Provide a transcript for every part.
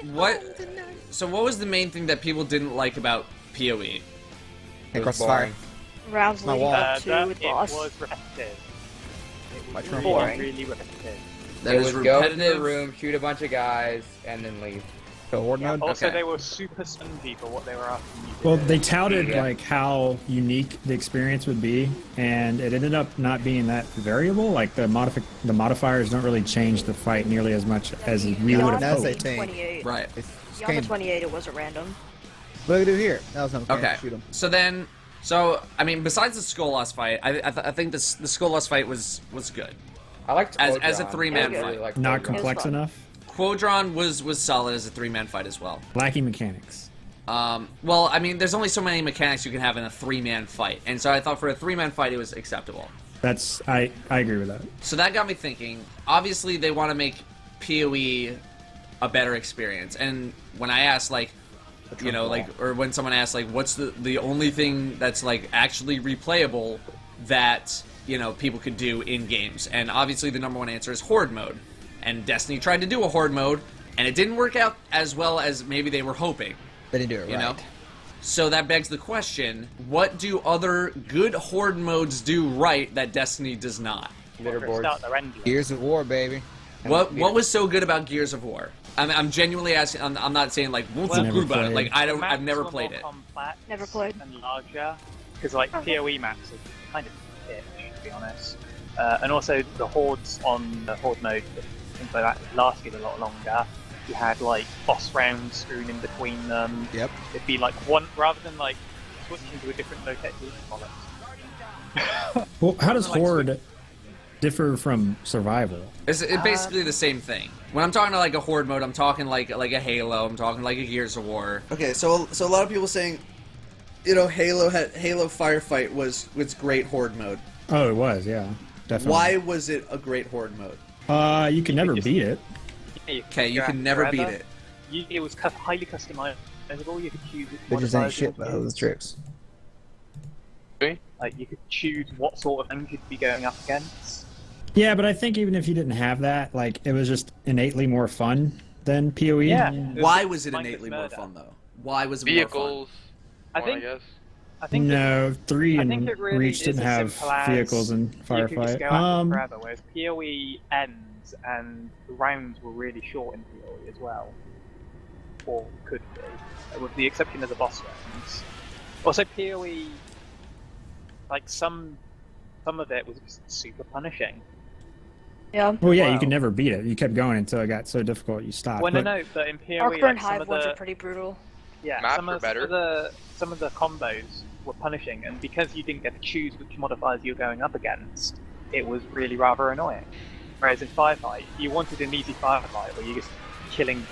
what? So what was the main thing that people didn't like about PoE? Hey, crossfire. Rounds My leading wall. up to the It boss. was repetitive. It Much was more really, boring. really repetitive. That It is was go into repetitive. the room, shoot a bunch of guys, and then leave. So horde Yeah, mode. also, Okay. they were super spongy for what they were asking you to Well, do. they touted Yeah. like how unique the experience would be, and it ended up not being that variable. Like the modifiers don't really change the fight nearly as much as we would have That's hoped. a thing. 28. Right. It's Beyond the came. 28, it wasn't random. What do we do here? That was not Okay. Shoot him. So I mean, besides the Skolas fight, I think the Skolas fight was good. I liked As Quodron. a three-man I fight. liked Not Quodron. complex fun. enough, Quodron was solid as a 3-man fight as well. lacking mechanics. Well, I mean, there's only so many mechanics you can have in a 3-man fight, and so I thought for a 3-man fight it was acceptable. That's I agree with that. So that got me thinking. Obviously, they want to make PoE a better experience, and when I asked, like, you know, like, or when someone asks, like, what's the only thing that's like actually replayable that, you know, people could do in games, and obviously the number one answer is horde mode. And Destiny tried to do a horde mode, and it didn't work out as well as maybe they were hoping. They didn't do it right. You know? So that begs the question, what do other good horde modes do right that Destiny does not? Leaderboards. Start their end. Gears of War, baby. What was so good about Gears of War? I'm genuinely asking. I'm not saying like what's so Never good about it. played. Like I've never played it. Never played. And larger, because like PoE maps are kind of shit, to be honest. And also the hordes on the horde mode, things like that, lasted a lot longer. You had like boss rounds strewn in between them. Yep. It'd be like one rather than like switching to a different location. Well, how does horde differ from survival? It's basically the same thing. When I'm talking to like a horde mode, I'm talking like a Halo. I'm talking like a Gears of War. Okay, so a lot of people saying, you know, Halo Firefight was great horde mode. Oh, it was, yeah, definitely. Why was it a great horde mode? You can never beat it. Okay, you can never beat it. It was highly customizable. You could choose which They just ain't modifiers you shit, but wanted. those tricks. Like you could choose what sort of thing you'd be going up against. Yeah, but I think even if you didn't have that, like it was just innately more fun than PoE. Yeah. Why was it Mindless innately more murder. fun though? Why was it more fun? Vehicles. I I think. guess. I think. No, 3 I and think it really Reach is didn't as have simple as vehicles in You could just Firefight. go at it forever, whereas PoE ends and the rounds were really short in PoE as well, or could be, with the exception of the boss rounds. Also, PoE, like some of it was just super punishing. Yeah. Well, yeah, you Wow. could never beat it. You kept going until it got so difficult you stopped. Well, But no, but in PoE, Arcburn like, Hive ones are pretty brutal. Yeah, Maps some are of, better. some of the combos were punishing, and because you didn't get to choose which modifiers you're going up against, it was really rather annoying. Whereas in Firefight, if you wanted an easy firefight where you're just killing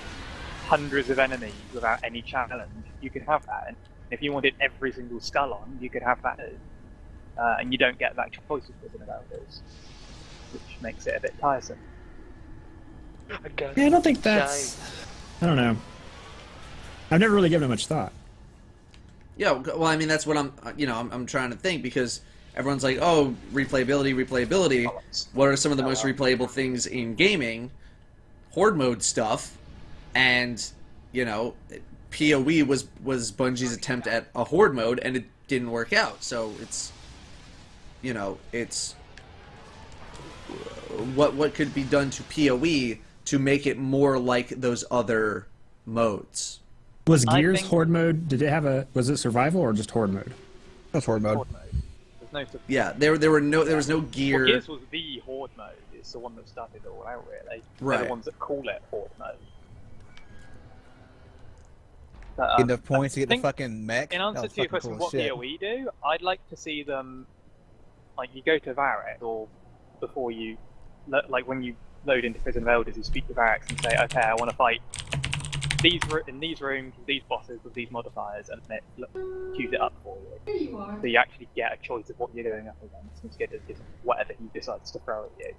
hundreds of enemies without any challenge, you could have that. And if you wanted every single skull on, you could have that too. And you don't get that choice with Prison of Elders, which makes it a bit tiresome. yeah, I don't think that's. I don't know. I've never really given it much thought. Yeah, well, I mean that's what I'm trying to think because everyone's like, oh, replayability. What are some of the most replayable things in gaming? Horde mode stuff, and you know, PoE was Bungie's attempt at a horde mode, and it didn't work out. So it's, you know, it's what could be done to PoE to make it more like those other modes. Was I Gears think- Horde mode? Did it have a? Was it survival or just Horde mode? That's horde mode. Horde mode. There's no Yeah, there was no gear. Well, Gears was the Horde mode. It's the one that started it all out, really. They're Right. the ones that call it Horde mode. But, Enough points to get the think- fucking mech. in That answer was to your fucking question, cool what as shit. PoE do, I'd like to see them, like, you go to Varric, or before you, like, when you load into Prison of Elders, you speak to Varric and say, okay, I want to fight in these rooms, with these bosses, with these modifiers, and it queues it up for you. So you actually get a choice of what you're going up against, instead of just whatever he decides to throw at you.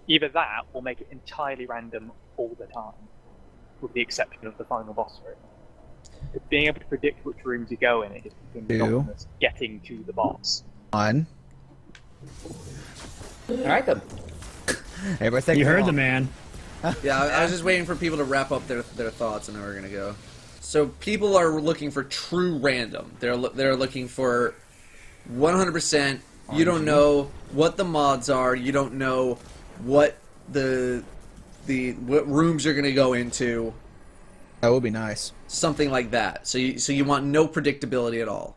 Either that, or make it entirely random all the time, with the exception of the final boss room. Being able to predict which rooms you go in, it just becomes Two. monotonous getting to the boss. One. Alright then. Everybody take You it heard on. the man. Yeah, I was just waiting for people to wrap up their thoughts, and then we're gonna go. So people are looking for true random. They're looking for 100%. You don't know what the mods are. You don't know what what rooms you're gonna go into. That would be nice. Something like that. So you want no predictability at all.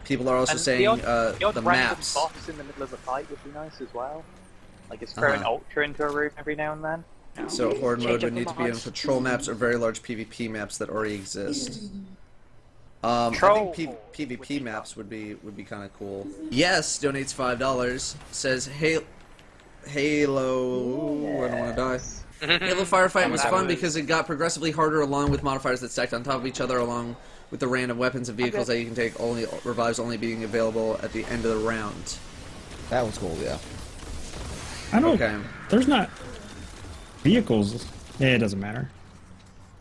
People are also And saying the odd the random maps. boss in the middle of a fight would be nice as well. Like it's throwing Ultra into a room every now and then. So horde Change mode up would the need to be on mods. patrol maps or very large PvP maps that already exist. I Troll think would PvP be maps would be kind of cool. Yes, donates $5. Says Halo. I don't want to die. Halo Firefight was fun because it got progressively harder along with modifiers that stacked on top of each other, along with the random weapons and vehicles that you can take. Only revives only being available at the end of the round. That was cool, yeah. I don't. Okay. There's not vehicles. Yeah, it doesn't matter.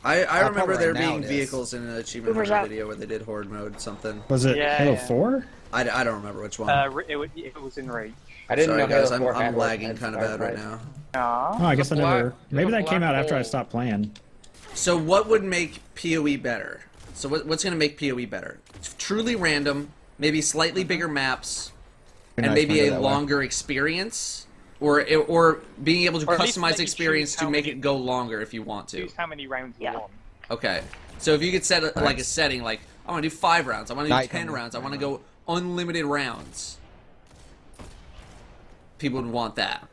I remember probably there right now being it is. vehicles in an achievement Boomer's hunter out. video where they did horde mode something. Was it Yeah, Halo yeah. 4? I don't remember which one. It was in Reach. I didn't Sorry know guys, Halo 4 I'm had lagging had kind of bad right Firefight. now. Oh, I guess I There's a never. black- Maybe there's a that came black out after I hole. stopped playing. So what would make PoE better? So what's going to make PoE better? Truly random, maybe slightly bigger maps, and nice maybe to go a that way. longer experience, or being able to Or at least customize let the you experience choose to how make many- it go longer if you want to. Choose how many rounds Yeah. you want. Okay. So if you could set like a setting, like I want to do 5 rounds, I want to do Night 10 coming. rounds, I want to go unlimited rounds. People would want that.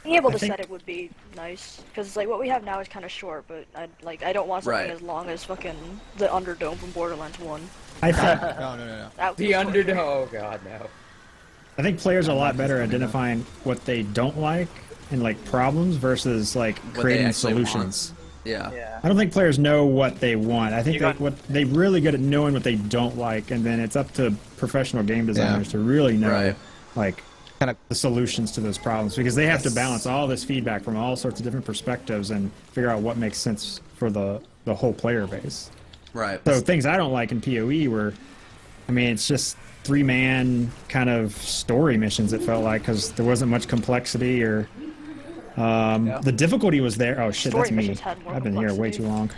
Being able I to think- set it would be nice, because like what we have now is kind of short, but I don't want something Right. as long as fucking the Underdome from Borderlands 1. I think No. That The was underdog. Oh god, no. I think players are a lot better at identifying what they don't like and like problems versus like they creating actually want. solutions. Yeah. Yeah. I don't think players know what they want. I think You they, got- they're really good at knowing what they don't like, and then it's up to professional game designers to really know Right. like Kind of. the solutions to those problems, because they have to balance all this feedback from all sorts of different perspectives and figure out what makes sense for the whole player base. Right. So things I don't like in PoE were, I mean, it's just 3-man kind of story missions. It felt like, because there wasn't much complexity or the difficulty was there. Oh shit, Story that's me. missions had more I've been here way complexity. too long.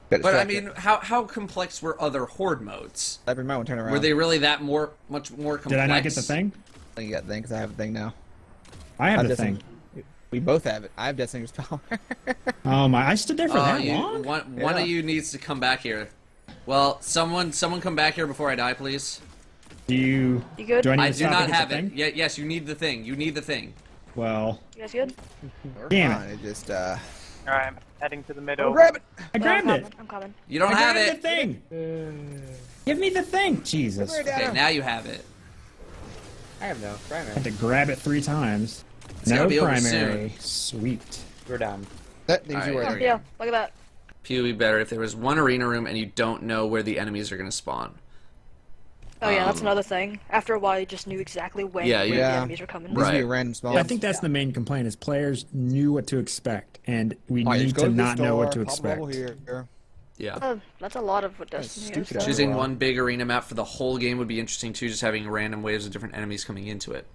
But I mean, how complex were other horde modes? Every moment turn around. Were they really that much more complex? Did I not get the thing? I think you got the thing because I have a thing now. I have I'm the guessing- thing. We both have it. I have Death Singer's power. Oh my! I stood there for that long. One Yeah. of you needs to come back here. Well, someone come back here before I die, please. Do you? You good? Do I need I to do stop not and get have the it. thing? Yeah, yes, you need the thing. You need the thing. Well, You guys good? damn Fine, it! it just Alright, I'm heading to the middle. grab it. I No, grabbed I'm it. coming. I'm coming. You don't I have grabbed it. the thing. Give me the thing, Jesus! Come here, I Okay, now you have it. I have no primary. had to grab it 3 times. It's gotta No be over primary. Sweet. We're done. That leaves Alright, you there where. we go. Yeah, look at that. PoE would be better if there was one arena room and you don't know where the enemies are going to spawn. Oh yeah, that's another thing. After a while, you just knew exactly when Yeah, where yeah. the enemies were coming. Needs to be Right. a random spawn. I think that's the main complaint: is players knew what to expect, and we Alright, need just go to the not know what to store, pop a bubble expect. here. Yeah. That's a lot of what Destiny is. stupid. though. Choosing well. one big arena map for the whole game would be interesting too, just having random waves of different enemies coming into it.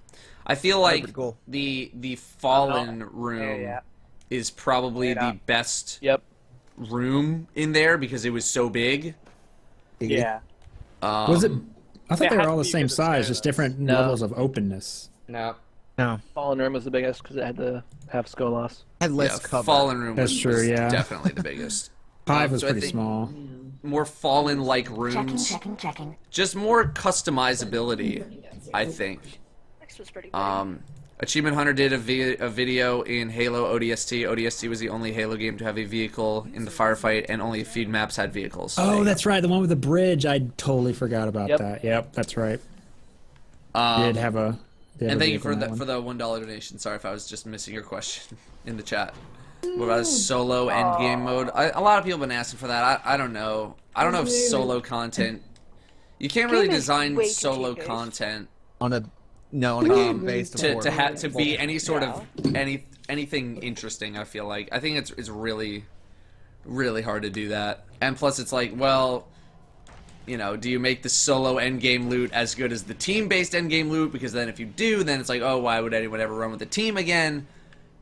I feel like pretty cool. the Fallen room Yeah. is probably Yeah. the best Yep. room in there because it was so big. Yeah. Was it? I thought It they were had all to the be same because of size, snow, just though. different No. levels of openness. No. No. Fallen Room was the biggest because it had the half skull loss. Had less Yeah, cover. Fallen room That's was, true, was yeah. definitely the biggest. 5 was so I pretty think small. More Fallen-like rooms, Checking. just more customizability, I think. Next was pretty good. Achievement Hunter did a video in Halo ODST. ODST was the only Halo game to have a vehicle in the firefight, and only a few maps had vehicles. Oh, that's right. The one with the bridge. I totally forgot about Yep. that. Yep, that's right. Um, Did have a. and thank you for the $1 donation. Sorry if I was just missing your question in the chat. What about solo endgame mode? A lot of people have been asking for that. I don't know. I don't know if solo content. You can't really Game is design way too solo team-based. content On a game based to be any sort of anything interesting. I feel like I think it's really hard to do that. And plus, it's like, well, you know, do you make the solo endgame loot as good as the team-based endgame loot? Because then if you do, then it's like, oh, why would anyone ever run with the team again?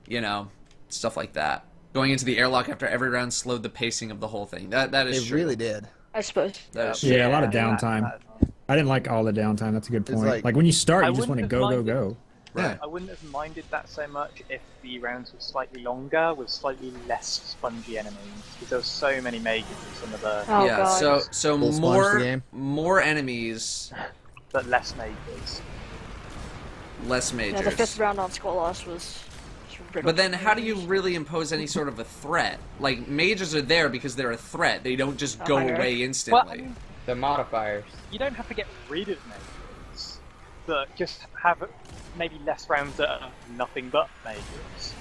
you know, stuff like that. Going into the airlock after every round slowed the pacing of the whole thing. That is It true. really did. I suppose. That is true. Yeah, a lot of Yeah, downtime. I didn't like all the downtime. That's a good It's point. like- Like when you start, I you just want to wouldn't have go, minded- go. Right. I wouldn't have minded that so much if the rounds were slightly longer with slightly less spongy enemies, because there were so many mages in some of the, Oh Yeah. god. So Full sponge the more game. more enemies, but less mages. less Yeah, the majors. fifth round on Skolas was riddled But then, with how do you mages. really impose any sort of a threat? Like, mages are there because they're a threat. They don't just go Okay. away Well, instantly. I mean, The modifiers. you don't have to get rid of mages, but just have maybe less rounds that are nothing but mages.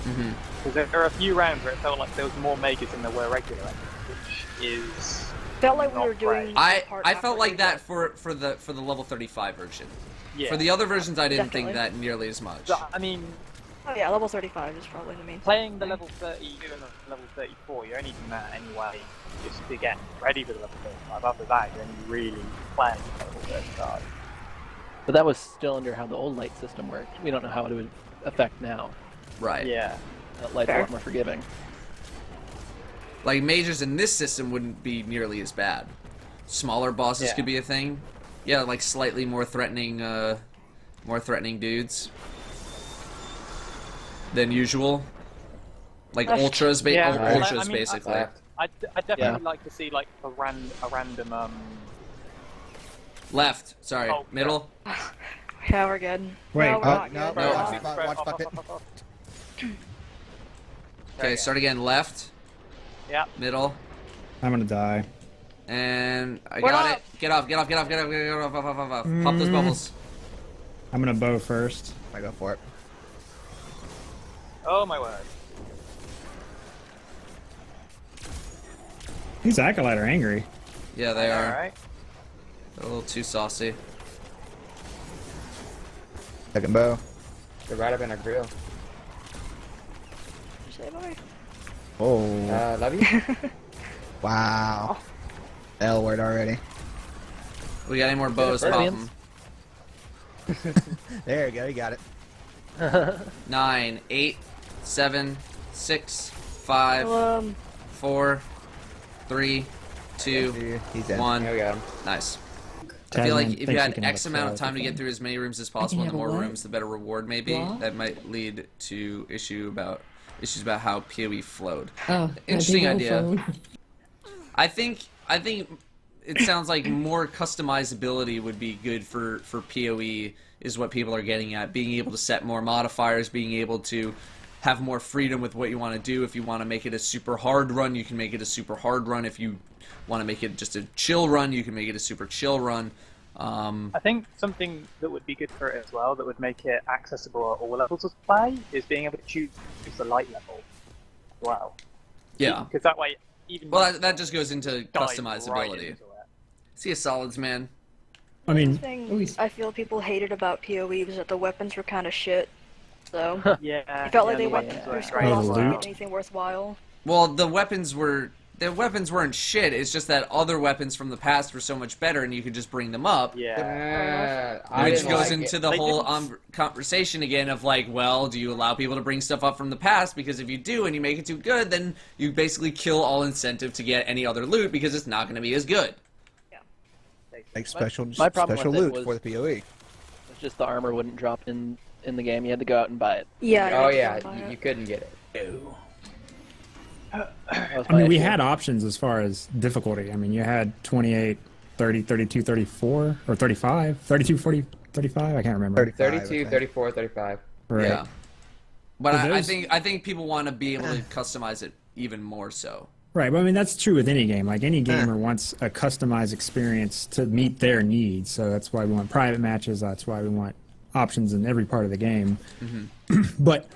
Mm-hmm. Because there are a few rounds where it felt like there was more mages than there were regular enemies, which is Felt like we not were doing. great. the part I felt after like we that got- for the level 35 version. yeah. For the other versions, I didn't think Definitely. that nearly as much. So, I mean, Oh yeah, level 35 is probably the main. playing the level 32 and the level 34, you're only doing that anyway just to get ready for the level 35. After that, you're only really playing the level 35. But that was still under how the old light system worked. We don't know how it would affect now. Right. Yeah. That light's a Fair. lot more forgiving. Like, mages in this system wouldn't be nearly as bad. Smaller bosses Yeah. could be a thing. Yeah, like slightly more threatening dudes than usual. Like That's- ultras, Yeah, ultras I mean, basically. I definitely Yeah. like to see like a random Left. Sorry. Oh, Middle. Yeah, we're good. Wait, no, we're oh, not no, good. no, We're watch not. watch bucket. Okay, start again. Left. Yeah. Middle. I'm gonna die. And I We're got not- it. Get off, get off, get off, get off, get off, off. Pop those bubbles. I'm gonna bow first. I go for it. Oh my word. These acolyte are angry. Yeah, they are. Alright. They're a little too saucy. Second bow. They're right up in our grill. Say bye. Oh, Love you. wow. L word already. We got any more bows? Pop Brilliant. them. There you go. You got it. 9, 8, 7, 6, 5, Well, 4, 3, 2, He's dead. 1. Yeah, we got him. Nice. I feel like if you Thinks had can X have a amount of cloud time to get thing. through as many rooms as possible, and the have a more what? rooms, the better reward maybe. What? That might lead to issues about how PoE flowed. Oh, Interesting my big idea. old phone. I think it sounds like more customizability would be good for PoE is what people are getting at. Being able to set more modifiers, being able to have more freedom with what you want to do. If you want to make it a super hard run, you can make it a super hard run. If you want to make it just a chill run, you can make it a super chill run. I think something that would be good for it as well, that would make it accessible at all levels of play, is being able to choose the light level as well. Yeah. Because that way, even Well, that just goes into dive customizability. right into it. See a solids, man. I mean, thing I feel people hated about PoE was that the weapons were kind of shit. So Yeah. I felt like yeah, they the went weapons through were school great Oh, lost the to loot. get anything worthwhile. Well, the weapons weren't shit. It's just that other weapons from the past were so much better, and you could just bring them up. Yeah. I Which didn't goes like into it. the They whole didn't- conversation again of like, well, do you allow people to bring stuff up from the past? Because if you do and you make it too good, then you basically kill all incentive to get any other loot because it's not going to be as good. Like special my problem special with it loot was- for the PoE. It's just the armor wouldn't drop in the game. You had to go out and buy it. Yeah. Oh I yeah, don't buy you it. couldn't get it. That was I mean, my we issue. had options as far as difficulty. I mean, you had 28, 30, 32, 34, or 35, 32, 40, 35. I can't remember. 35, I 32, think. 34, 35. Right. Yeah. But Well, I those- think people want to be able to customize it even more so. Right, but I mean that's true with any game. Like any gamer wants a customized experience to meet their needs. So that's why we want private matches. That's why we want options in every part of the game. but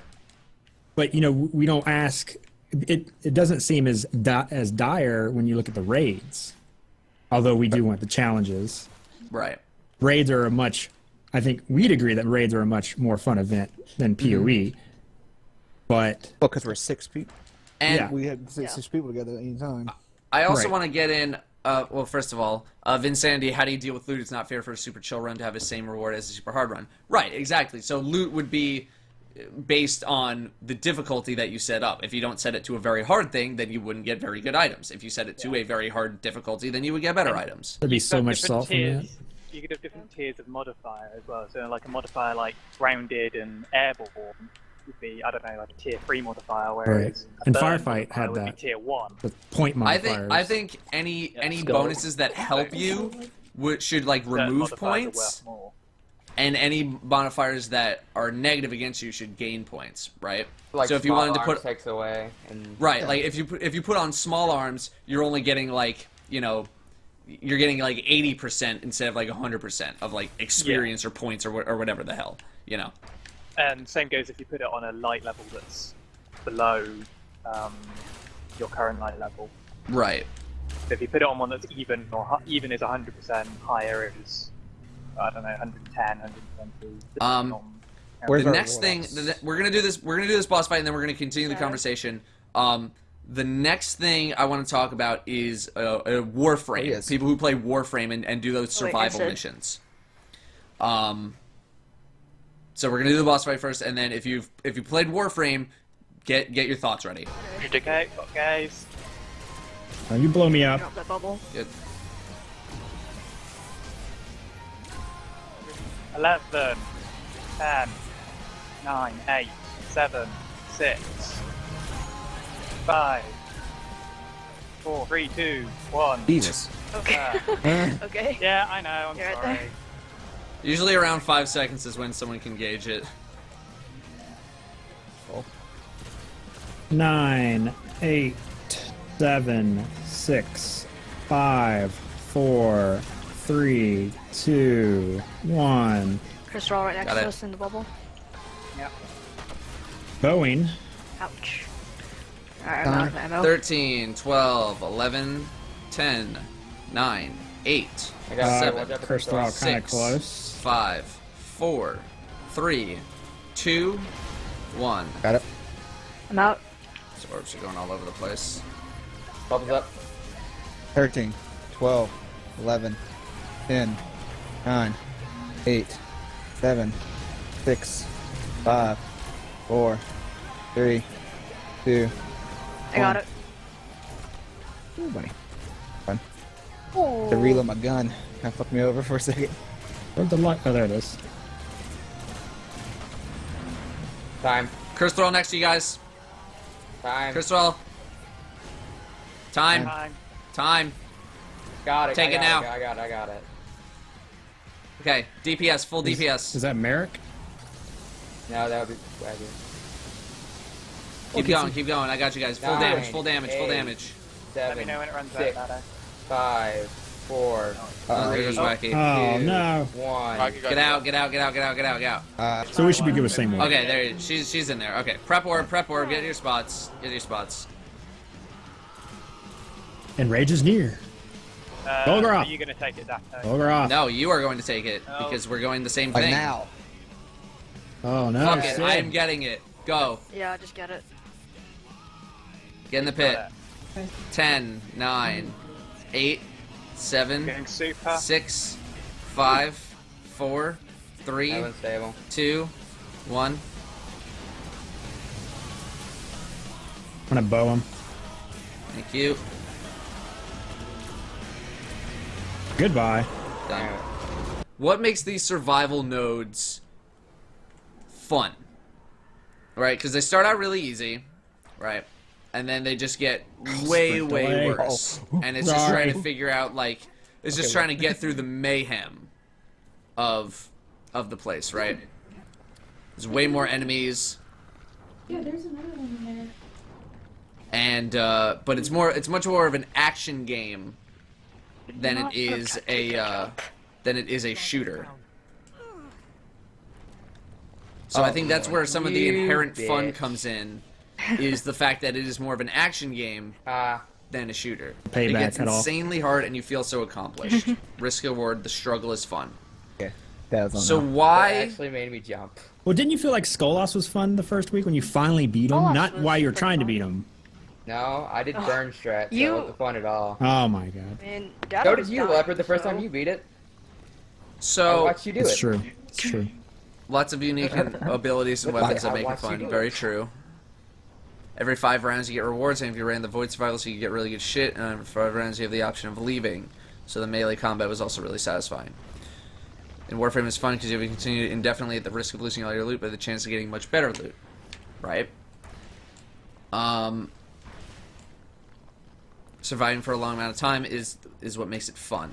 you know we don't ask. It doesn't seem as dire when you look at the raids. Although we do want the challenges. Right. Raids are a much. I think we'd agree that raids are a much more fun event than PoE. But Well, because we're 6 people. And Yeah. We had six people together at any time. I also Right. want to get in. Well, first of all, Vinsanity, how do you deal with loot? It's not fair for a super chill run to have the same reward as a super hard run. Right, exactly. So loot would be based on the difficulty that you set up. If you don't set it to a very hard thing, then you wouldn't get very good items. If you set it to a very hard difficulty, then you would get better items. There'd be so Got much different salt from that. tiers. You could have different tiers of modifier as well. So like a modifier like grounded and airborne would be, I don't know, like a tier 3 modifier, whereas a And burn Firefight modifier had would be that. tier 1. With point modifiers. I think any Skull. bonuses that help you should like Certain remove modifiers are points, worth more. and any modifiers that are negative against you should gain points, right? Like so if you small wanted to arms put takes away and right, like if you put on small arms, you're only getting like, you know, you're getting like 80% instead of like 100% of like experience or points or whatever the hell, you know. And same goes if you put it on a light level that's below your current light level. Right. So if you put it on one that's even even is 100%, higher is, I don't know, 110, 120. depending on how Where's The our next thing warlocks? we're gonna do this boss fight, and then we're gonna continue the Okay. conversation. The next thing I want to talk about is a Warframe. Oh, yes. People who play Warframe and do those Oh, wait, survival Sid. missions. So we're gonna do the boss fight first, and then if you played Warframe, get your thoughts ready. Okay, guys. You blow me up. Drop that bubble. Good. 11, 10, 9, 8, 7, 6, 5, 4, 3, 2, 1. Jesus. Okay. Okay. Yeah, I know, I'm You're right sorry. there. Usually around 5 seconds is when someone can gauge it. 9, 8, 7, 6, 5, 4, 3, 2, 1. Crystal right next Got to it. us in the bubble. Bowing. Ouch. Alright, I'm out of ammo. 13, 12, 11, 10, 9, 8, I got it. 7, Watch out for Crystal the kind of 6, close. 5, 4, 3, 2, 1. Got it. I'm out. So orbs are going all over the place. bubbles up. 13, 12, 11, 10, 9, 8, 7, 6, 5, 4, 3, 2. I got it. Ooh, buddy. Fun. The reload my gun. Kind of fucked me over for a second. Where'd the light? Oh, there it is. Time. Crystal next to you guys. Time. Crystal. Time. Time. Time. Got it. Take I it got now. I got it. Okay, DPS, full DPS. Is that Merrick? No, that would be wagon. Keep going. I got you guys. Full 9, damage, full damage, full 8, damage. Let 7, me know when it runs 6, out, Datto. 5, 4, Oh, there goes 3, Wacky. Oh, 2, no. 1. Get out, get out, get out, get out, get out, get out. So we should be good with same one. Okay, there. She's in there. Okay, prep orb. Get your spots. Get your spots. And Rage is near. Golgoroth. Are you going to take it, Datto? Ogre off. No, you are going to take it Oh. because we're going the same Like thing. now. Oh, no. Fuck it, Sid. I am getting it. Go. Yeah, just get it. Get in the pit. 10, 9, 8, 7, Getting super. 6, 5, 4, 3, That one's stable. 2, 1. I'm gonna bow him. Thank you. Goodbye. Done. What makes these survival nodes fun? Right? Because they start out really easy, right? And then they just get way, Sprint way delay. worse. Oh, And it's just trying to sorry. figure out, like, it's just trying to get through the mayhem of the place, right? There's way more enemies. Yeah, there's another one in there. And but it's much more of an action game than it is a shooter. So I think that's where some of the You inherent fun bitch. comes in, is the fact that it is more of an action game than a shooter. Payback It gets at all. insanely hard and you feel so accomplished. Risk reward, the struggle is fun. Yeah, that was on So there. That why? actually made me jump. Well, didn't you feel like Skolas was fun the first week when you finally beat him? Skolas Not was while you were pretty trying to fun. beat him. No, I did burn strat, so You- it wasn't fun at all. Oh my god. I mean, So Datto did was you, dying, Leopard, the first so- time you beat it. I So watched you do It's it. true. It's true. Lots of unique abilities and weapons that make it fun. Very true. Every 5 rounds you get rewards, and if you ran the Void Survival, so you get really good shit, and every 5 rounds you have the option of leaving. So the melee combat was also really satisfying. And Warframe is fun because you have to continue indefinitely at the risk of losing all your loot, but the chance of getting much better loot. Right? Surviving for a long amount of time is what makes it fun.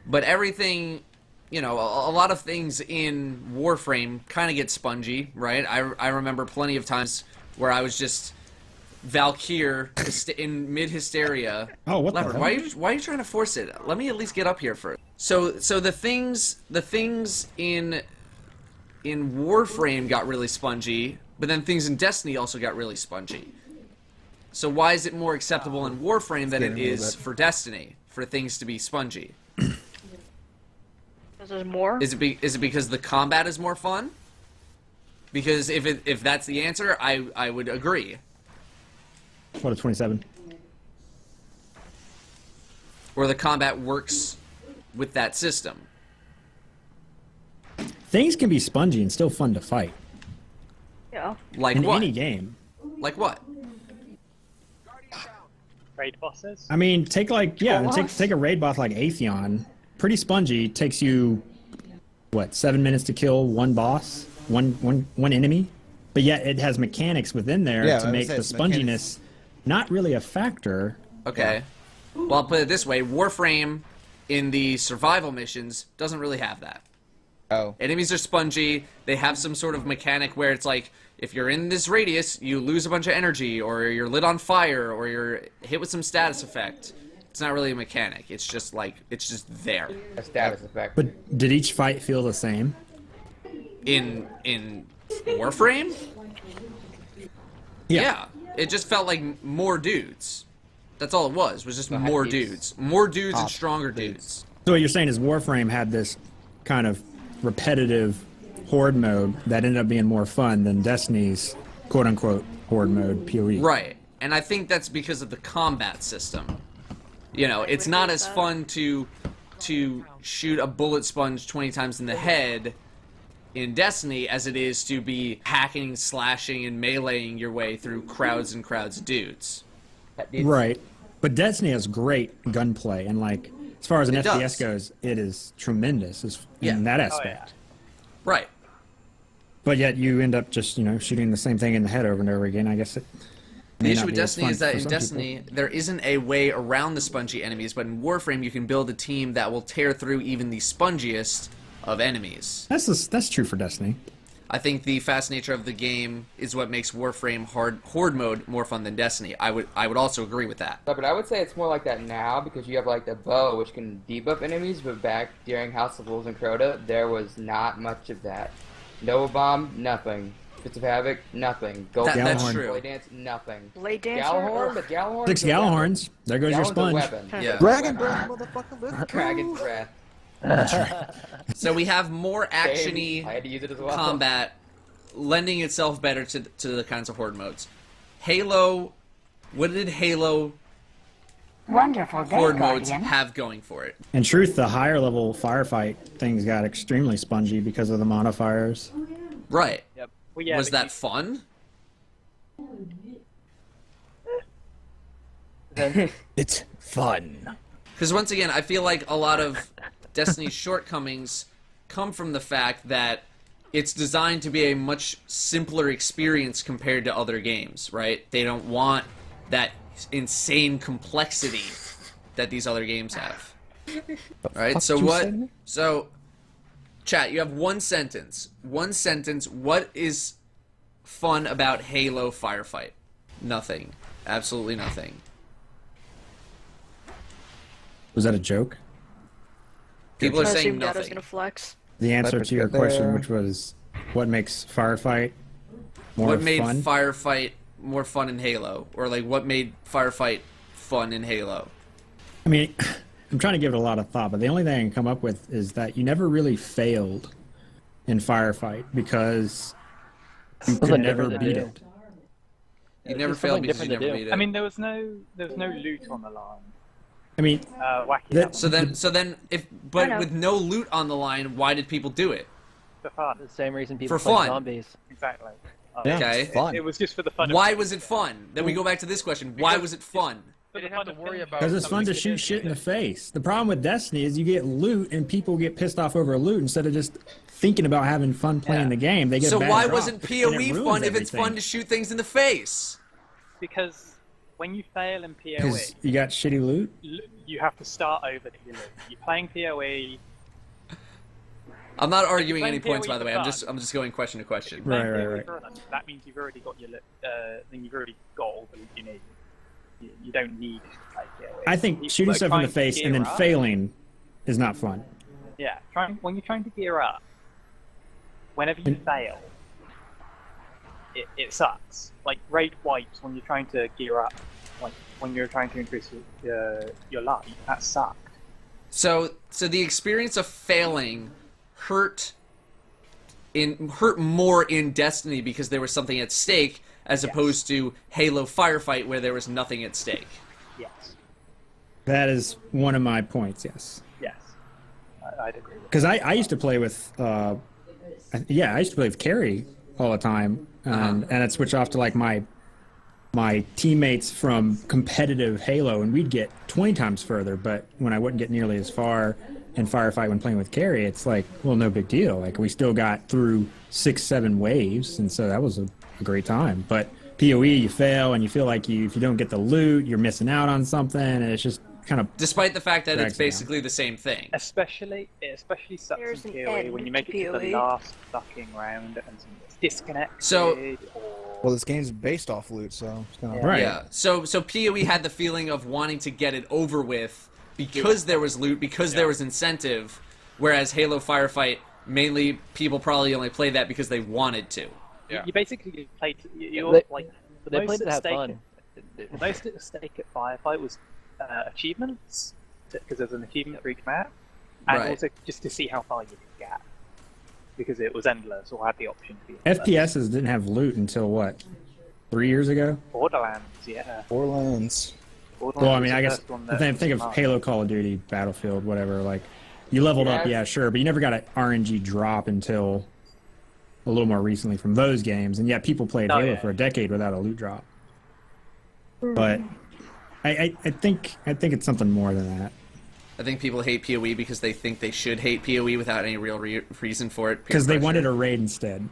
But everything, you know, a lot of things in Warframe kind of get spongy, right? I remember plenty of times where I was just Valkyr in mid-hysteria. Oh, what Leopard, the hell? why are you trying to force it? Let me at least get up here first. So the things in Warframe got really spongy, but then things in Destiny also got really spongy. So why is it more acceptable in Warframe than it is for Destiny for things to be spongy? Because there's more? Is it because the combat is more fun? Because if that's the answer, I would agree. What a 27. Or the combat works with that system. Things can be spongy and still fun to fight. Yeah. Like in what? any game. Like what? Raid bosses. I mean, take take a raid boss like Atheon. Pretty spongy. Takes you what, 7 minutes to kill one boss, one enemy, but yet it has mechanics within there to make the sponginess not really a factor. Okay. Well, I'll put it this way: Warframe in the survival missions doesn't really have that. Oh. Enemies are spongy. They have some sort of mechanic where it's like, if you're in this radius, you lose a bunch of energy, or you're lit on fire, or you're hit with some status effect. It's not really a mechanic. It's just like, it's just there. A status effect. But did each fight feel the same? In Warframe? Yeah. It just felt like more dudes. That's all it was just more dudes. More dudes and stronger dudes. So what you're saying is Warframe had this kind of repetitive horde mode that ended up being more fun than Destiny's quote-unquote horde mode PoE. Right. And I think that's because of the combat system. You know, it's not as fun to shoot a bullet sponge 20 times in the head in Destiny as it is to be hacking, slashing, and meleeing your way through crowds and crowds of dudes. Right. But Destiny has great gunplay, and like, as far as an FPS does. goes, it is tremendous in that aspect. Oh, yeah. Right. But yet you end up just, shooting the same thing in the head over and over again. I guess it The may issue not with be as Destiny fun is that for in some Destiny, people. there isn't a way around the spongy enemies, but in Warframe, you can build a team that will tear through even the spongiest of enemies. That's true for Destiny. I think the fast nature of the game is what makes Warframe Horde mode more fun than Destiny. I would also agree with that. But I would say it's more like that now because you have like the bow which can debuff enemies, but back during House of Wolves and Crota, there was not much of that. Nova Bomb, nothing. Fits of Havoc, nothing. That's Gallahorn. true. Blade Dance, nothing. Blade Dancer? Gallahorn, but Gallahorn. 6 Gallahorns. There goes your sponge. Yeah. Dragon Breath, motherfucker, let's go. Dragon Breath. So we have more actiony I had to use it as well. combat, lending itself better to the kinds of horde modes. Halo, what did Halo Wonderful day, horde modes Guardian. have going for it? In truth, the higher level firefight things got extremely spongy because of the modifiers. Right. Yep. Well, yeah, Was but that fun? It's fun. Because once again, I feel like a lot of Destiny's shortcomings come from the fact that it's designed to be a much simpler experience compared to other games, right? They don't want that insane complexity that these other games have. Right? So what? So, chat, you have one sentence. One sentence. What is fun about Halo Firefight? Nothing. Absolutely nothing. Was that a joke? People are I saying assume Datto's nothing. gonna flex. The answer Leopard's to your good question, there. which was, what makes firefight more What made fun? Firefight more fun in Halo? Or, like, what made Firefight fun in Halo? I mean, I'm trying to give it a lot of thought, but the only thing I can come up with is that you never really failed in firefight because you could Something never different to beat do. it. You never Just failed something because you different to never do. beat it. I mean, there was no loot on the line. I mean, wacky. that- So then, with no loot on the line, why did people do it? For fun. The same reason people For play fun. zombies. Exactly. Yeah, Okay. it's fun. It was just for the fun. Why was it fun? Then we go back to this question: why was it fun? They didn't have to worry about. because it's fun to shoot shit in the face. The problem with Destiny is you get loot and people get pissed off over loot instead of just thinking about having fun playing the game. They get So a bad why drop, wasn't and PoE it ruins fun if it's fun everything. to shoot things in the face? Because when you fail in PoE, 'Cause you got shitty loot. you have to start over to your loot. You're playing PoE. I'm not arguing playing any points, PoE by the way. for I'm fun. just going question to question. Right, playing right, PoE right. for fun, that means you've already got your loot. Then you've already got all the loot you need. You don't need to play PoE. I think People shooting are stuff in trying the to face and then gear up. failing is not fun. Yeah, when you're trying to gear up, whenever you fail, it sucks. Like raid wipes when you're trying to gear up, like when you're trying to increase your life, that sucked. So the experience of failing hurt more in Destiny because there was something at stake, as opposed to Halo Firefight where there was nothing at stake. Yes. That is one of my points. Yes. Yes. I'd agree with Because I used to play with, I used to play with Carrie all the time, and I'd switch off to like my teammates from competitive Halo, and we'd get 20 times further. But when I wouldn't get nearly as far in Firefight when playing with Carrie, it's like, well, no big deal. Like we still got through 6-7 waves, and so that was a great time. But PoE, you fail, and you feel like if you don't get the loot, you're missing out on something, and it's just kind of. Despite the fact that drags it's me down. basically the same thing. it especially sucks There's in an PoE end when you make it to the PoE. last fucking round and something's disconnected. So- or... Well, this game's based off loot, so it's kind of Right. Yeah. So PoE had the feeling of wanting to get it over with because there was loot, because there was incentive, whereas Halo Firefight, mainly people probably only played that because they wanted to. Yeah. You basically played. You're They- like the They most played to at have stake. fun. The most at stake at Firefight was achievements, because there's an achievement for each map, and Right. also just to see how far you could get, because it was endless or had the option to be endless. FPSs didn't have loot until what, 3 years ago? Borderlands, yeah. Borderlands. Borderlands Well, I was mean, the I guess first one the that thing, think of came out. Halo, Call of Duty, Battlefield, whatever. Like, you leveled up, Yeah. yeah, sure, but you never got an RNG drop until a little more recently from those games. And yet, people played Oh, Halo yeah. for a decade without a loot drop. But I think it's something more than that. I think people hate PoE because they think they should hate PoE without any real reason for it. Because they wanted a raid instead.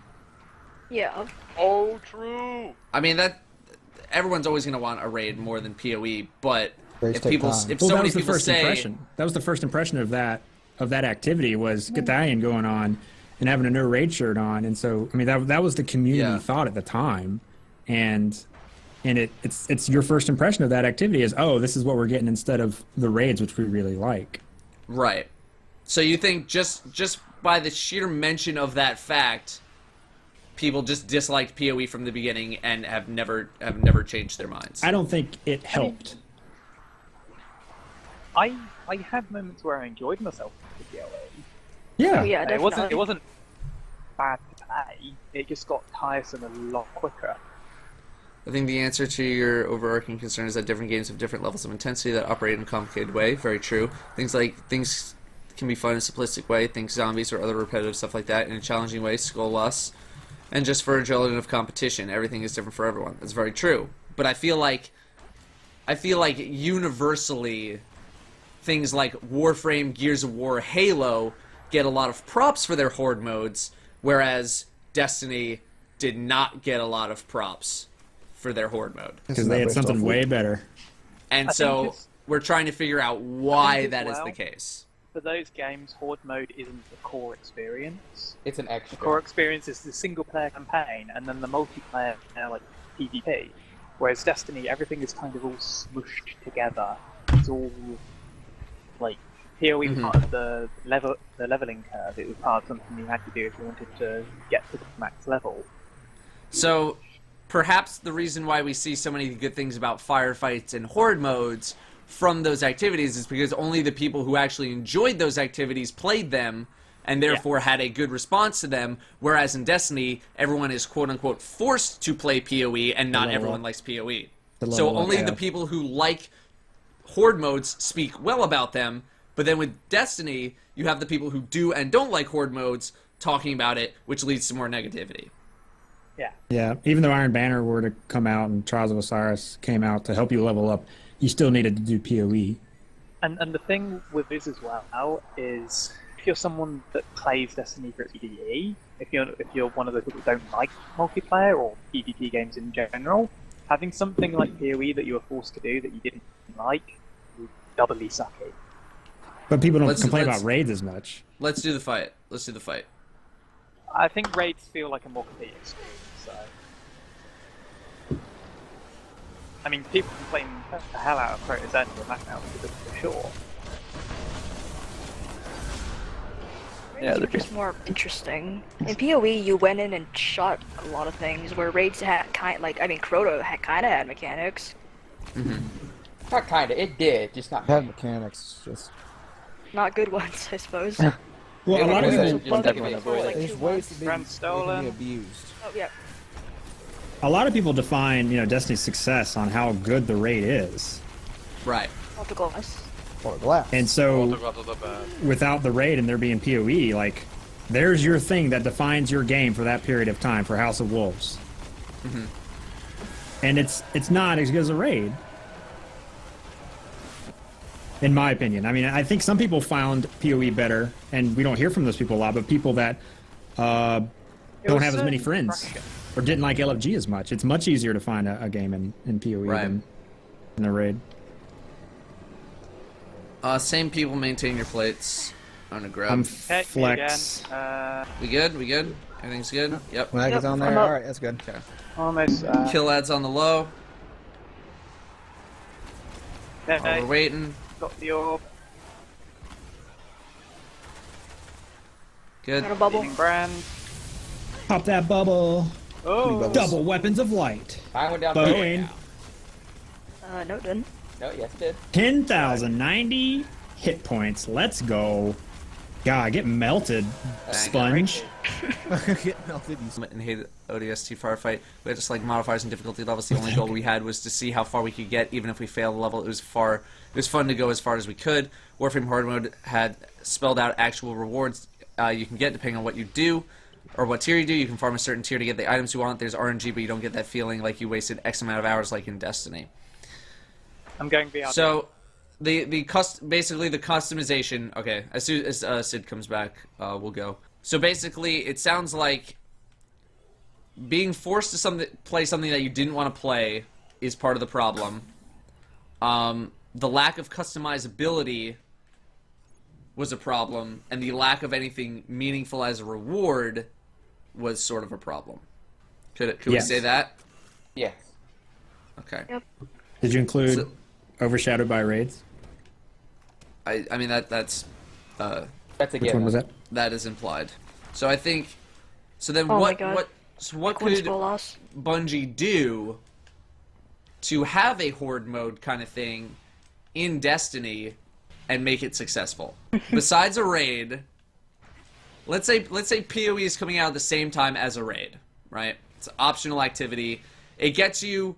Yeah. Oh, true. I mean, that everyone's always going to want a raid more than PoE, but Raids if take people, time. if Well, so that many was the people first say, impression. That was the first impression of that activity was get the iron going on and having a no raid shirt on. And so, I mean, that was the community Yeah. thought at the time, and it's your first impression of that activity is, oh, this is what we're getting instead of the raids, which we really like. right. So you think just by the sheer mention of that fact, people just disliked PoE from the beginning and have never changed their minds. I don't think it helped. I had moments where I enjoyed myself with PoE. Yeah. Oh, yeah, And definitely. it wasn't bad to play. It just got tiresome a lot quicker. I think the answer to your overarching concern is that different games have different levels of intensity that operate in a complicated way. Very true. Things can be fun in a simplistic way. Think zombies or other repetitive stuff like that. In a challenging way, skull loss. And just for adrenaline of competition. Everything is different for everyone. That's very true. But I feel like universally, things like Warframe, Gears of War, Halo get a lot of props for their horde modes, whereas Destiny did not get a lot of props for their horde mode. Because they had something way better. And I so think it's- we're trying to figure out why as that is well, the case. For those games, Horde mode isn't the core experience. It's an The extra. core experience is the single-player campaign, and then the multiplayer, like PvP. Whereas Destiny, everything is kind of all smooshed together. It's all like PoE was part of the leveling curve. It was part of something you had to do if you wanted to get to the max level. So perhaps the reason why we see so many good things about firefights and horde modes from those activities is because only the people who actually enjoyed those activities played them and therefore had a good response to them, whereas in Destiny, everyone is quote-unquote forced to play PoE and not level everyone up. likes PoE. To So level up, only yeah. the people who like horde modes speak well about them, but then with Destiny, you have the people who do and don't like horde modes talking about it, which leads to more negativity. Yeah. Yeah, even though Iron Banner were to come out and Trials of Osiris came out to help you level up, you still needed to do PoE. And the thing with this as well is, if you're someone that plays Destiny for its PvE, if you're one of those people that don't like multiplayer or PvP games in general, having something like PoE that you were forced to do that you didn't like would doubly sucky. But people don't complain about raids as much. Let's do the fight. Let's do the fight. I think raids feel like a more complete experience, so... I mean, people complain the hell out of Crota's End and that now because it's for sure. Yeah, they're just more interesting. In PoE, you went in and shot a lot of things, where raids had Crota had kind of had mechanics. Not kinda, it did, just not. Had mechanics, just Not good ones, I suppose. Well, a lot of people, just everyone avoid it. there's ways to be, Friend it can stolen. be abused. Oh yeah. a lot of people define, Destiny's success on how good the raid is. Right. Multiple glass. Or glass. And so, Autograph of the bad. without the raid and there being PoE, like, there's your thing that defines your game for that period of time for House of Wolves. And it's not as good as a raid. In my opinion. I mean, I think some people found PoE better, and we don't hear from those people a lot, but people that don't have as many friends or didn't like LFG as much. It's much easier to find a game in PoE than in a raid. Same people maintain your plates. I'm gonna grab. I'm flex. We good? We good? Everything's good? Yep. When I get on there, alright, that's good. Okay. Almost. Kill ads on the low. While we're waiting. Got the orb. Good. Got a bubble. Leading brand. Pop that bubble. Oh. Double weapons of light. I went down Boeing. No, it didn't. No, yes it did. 10,090 hit points. Let's go. God, get melted, sponge. Get melted. And hate ODST firefight. We had just like modifiers and difficulty levels. The only goal we had was to see how far we could get, even if we failed the level. It was fun to go as far as we could. Warframe Hard Mode had spelled out actual rewards you can get depending on what you do or what tier you do. You can farm a certain tier to get the items you want. There's RNG, but you don't get that feeling like you wasted X amount of hours like in Destiny. I'm going VR. So, basically the customization. Okay, as soon as Sid comes back, we'll go. So basically, it sounds like being forced to play something that you didn't want to play is part of the problem. The lack of customizability was a problem, and the lack of anything meaningful as a reward was sort of a problem. Could we say that? Yes. Okay. Yep. Did you include overshadowed by raids? I mean that's a Which given. one was that? that is implied. So I think. So then Oh my God. what Quince could goal loss. Bungie do to have a horde mode kind of thing in Destiny and make it successful? Besides a raid, let's say PoE is coming out at the same time as a raid, right? It's an optional activity. It gets you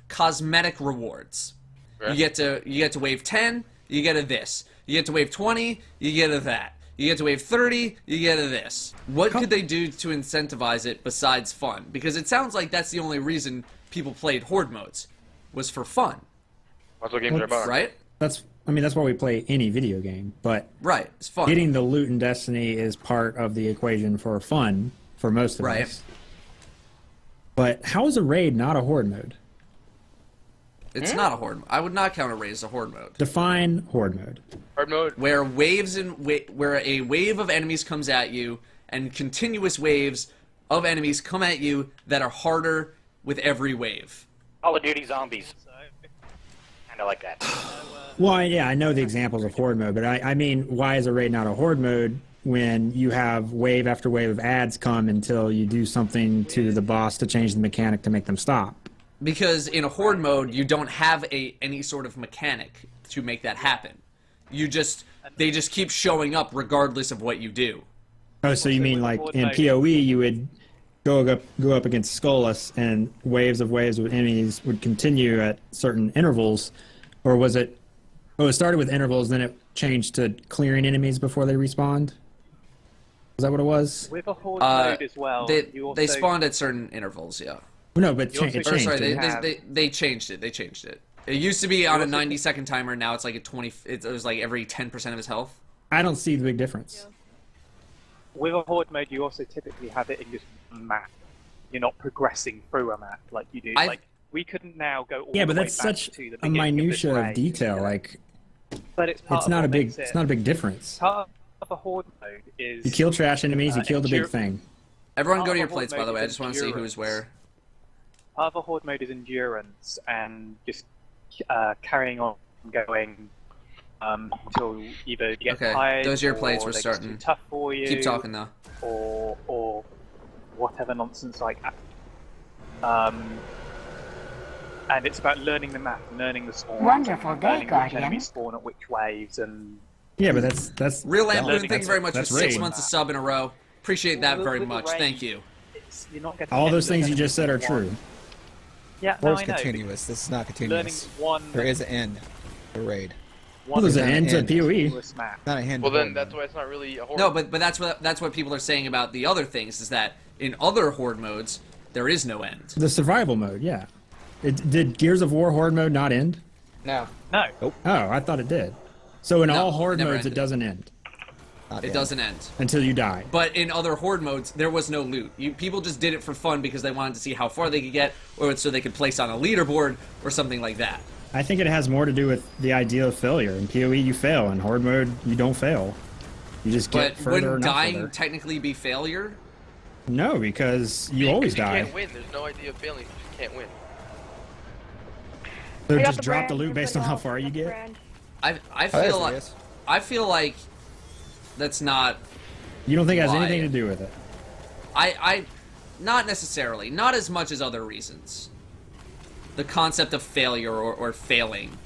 cosmetic rewards. Right. You get to wave 10, you get a this. You get to wave 20, you get a that. You get to wave 30, you get a this. What could they do to incentivize it besides fun? Because it sounds like that's the only reason people played horde modes, was for fun. That's what games are about. Right? That's why we play any video game. But Right. It's fun. getting the loot in Destiny is part of the equation for fun for most of Right. us. But how is a raid not a horde mode? It's not a horde mode. I would not count a raid as a horde mode. Define horde mode. Hard mode. Where where a wave of enemies comes at you, and continuous waves of enemies come at you that are harder with every wave. Call of Duty Zombies. Kind of like that. Well, yeah, I know the examples of horde mode, but I mean, why is a raid not a horde mode when you have wave after wave of ads come until you do something to the boss to change the mechanic to make them stop? Because in a horde mode, you don't have any sort of mechanic to make that happen. They just keep showing up regardless of what you do. Oh, so you mean like in PoE you would go up against Skullus and waves of enemies would continue at certain intervals, or was it Oh, it started with intervals, then it changed to clearing enemies before they respawned. Is that what it was? With a horde mode as well, you also... they spawned at certain intervals, yeah. No, but it also- changed. Or sorry, didn't they changed it. They changed it. It used to be on a 90-second timer. Now it's like a 20. It was like every 10% of his health. I don't see the big difference. With a horde mode, you also typically have it in just one map. You're not progressing through a map like you do. Like we couldn't now go all Yeah, the but way that's back such to the a beginning minutia of, of this detail. raid. Like, But it's part it's of not what a big. makes it- It's not a big difference. Part of a horde mode is You kill trash enemies. You kill the big thing. Everyone go to your Horde plates, by mode the way. is I just want to see who's where. Part of a horde mode is endurance and just carrying on going until either you get Okay, tired, those are your or plates. We're they're just starting. too tough for you. Keep talking though. Or whatever nonsense like that. And it's about learning the map, learning the spawns, Wonderful and day, learning which Guardian. enemies spawn at which waves, and Yeah, but that's Real that- Lampoon, thank you very much for that's 6 raid. months of sub in a row. Appreciate that Well, very with the much. raid, Thank you. you're not getting All those endless things you enemies just said are in one. true. Yeah, Or no, it's I know. continuous. This is not Learning continuous. one, There is an end. The raid. Well, there's an end to end. PoE. continuous map. Not a hand. Well, then that's why it's not really a horde. No, but that's what people are saying about the other things is that in other horde modes there is no end. The survival mode, yeah. Did Gears of War horde mode not end? No. No. Oh, I thought it did. So in No, all horde never modes, ended. it doesn't end Not It end. doesn't end. until you die. But in other horde modes, there was no loot. People just did it for fun because they wanted to see how far they could get, or so they could place on a leaderboard, or something like that. I think it has more to do with the idea of failure. In PoE, you fail. In horde mode, you don't fail. You just get But further or wouldn't not dying further. technically be failure? No, because you always You die. can't win. There's no idea of failing. You just can't win. So I got just the drop brand, the loot based on everybody how else, far you got the get. brand. I Oh, feel like yes. I feel like that's not. You don't think it has Why? anything to do with it. I not necessarily. Not as much as other reasons. The concept of failure or failing.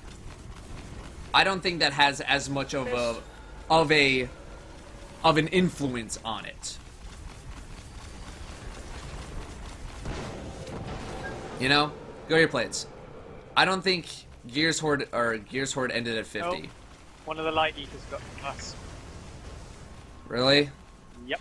I don't think that has as much of an influence on it. You know? Go to your plates. I don't think Gears Horde ended at 50. Nope. One of the light eaters got us. Really? Yep.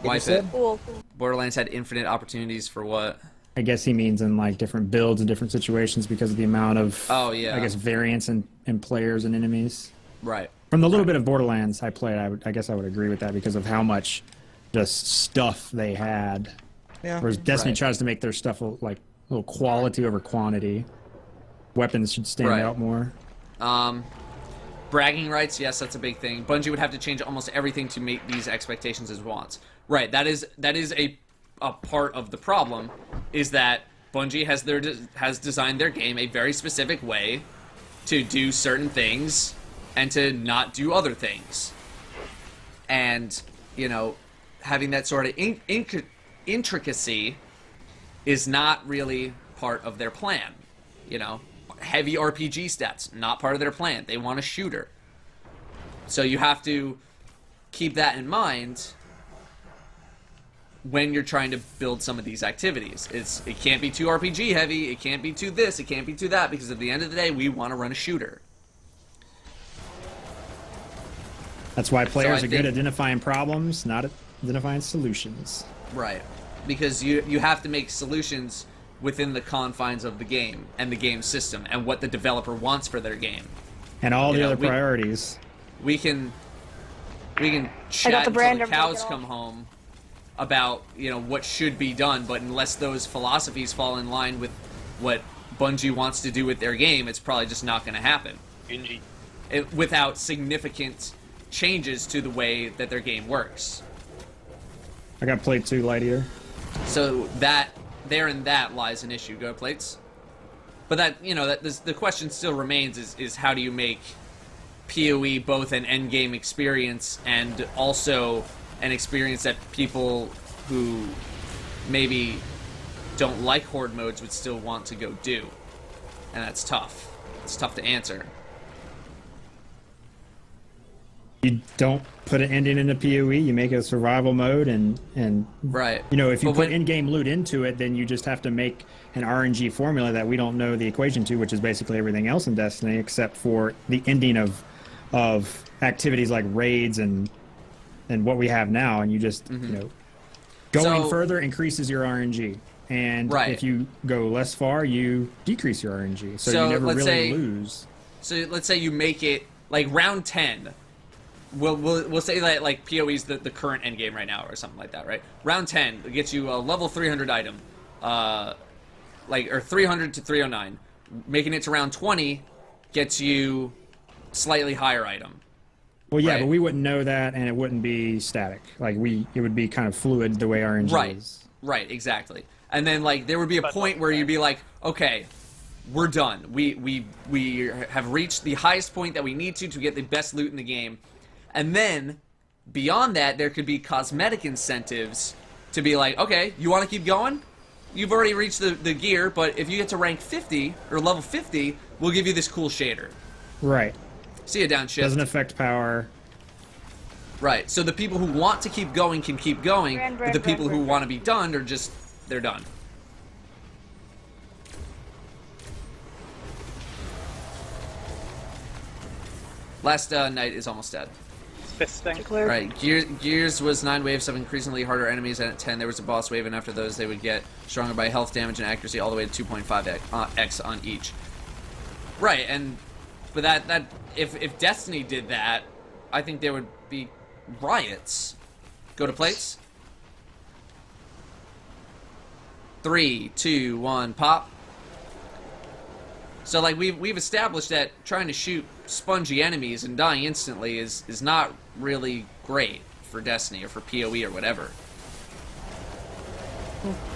Why is said? it? Cool. Borderlands had infinite opportunities for what? I guess he means in like different builds and different situations because of the amount of Oh, yeah. I guess variance in players and enemies. Right. From the little bit of Borderlands I played, I guess I would agree with that because of how much just stuff they had. Yeah. Whereas Destiny Right. tries to make their stuff like a little quality over quantity. Weapons should stand Right. out more. Bragging rights, yes, that's a big thing. Bungie would have to change almost everything to meet these expectations as wants. Right, that is a part of the problem, is that Bungie has designed their game a very specific way to do certain things and to not do other things. And, you know, having that sort of intricacy is not really part of their plan, you know? Heavy RPG stats, not part of their plan. They want a shooter. So you have to keep that in mind when you're trying to build some of these activities. It can't be too RPG heavy, it can't be too this, it can't be too that, because at the end of the day, we want to run a shooter. That's why players I are good at think- identifying problems, not at identifying solutions. Right. Because you have to make solutions within the confines of the game and the game system and what the developer wants for their game. And all You the know, other we- priorities. We can chat the until brand, the everybody cows get come off. home about, you know, what should be done, but unless those philosophies fall in line with what Bungie wants to do with their game, it's probably just not going to happen. Bungie. Without significant changes to the way that their game works. I got played 2 light eater. So that therein that lies an issue. Go plates. But that, you know, that the question still remains is how do you make PoE both an end game experience and also an experience that people who maybe don't like horde modes would still want to go do. And that's tough. It's tough to answer. You don't put an ending into PoE. You make it a survival mode, and Right. you know, if you But put when- in-game loot into it, then you just have to make an RNG formula that we don't know the equation to, which is basically everything else in Destiny except for the ending of activities like raids and what we have now, and you just you know, going So- further increases your RNG, and Right. if you go less far, you decrease your RNG, so So, you never let's really say- lose. So let's say you make it like round 10. We'll say that like PoE is the current end game right now or something like that, right? Round 10 gets you a level 300 item, or 300 to 309. Making it to round 20 gets you slightly higher item. Well, yeah, Right. but we wouldn't know that, and it wouldn't be static. Like it would be kind of fluid the way RNG Right. is. Right, exactly. And then like there would be a point where you'd be like, okay, we're done. We have reached the highest point that we need to get the best loot in the game. And then beyond that, there could be cosmetic incentives to be like, okay, you want to keep going? You've already reached the gear, but if you get to rank 50 or level 50, we'll give you this cool shader. Right. See you downshift. Doesn't affect power. Right. So the people who want to keep going can keep going, but the people who want to be done are just they're done. Last night is almost dead. Fisting. Right, Gears was 9 waves of increasingly harder enemies, and at 10 there was a boss wave, and after those they would get stronger by health, damage, and accuracy all the way to 2.5x on each. Right, but that if Destiny did that, I think there would be riots. Go to plates. 3, 2, 1, pop. So like we've established that trying to shoot spongy enemies and dying instantly is not really great for Destiny or for PoE or whatever.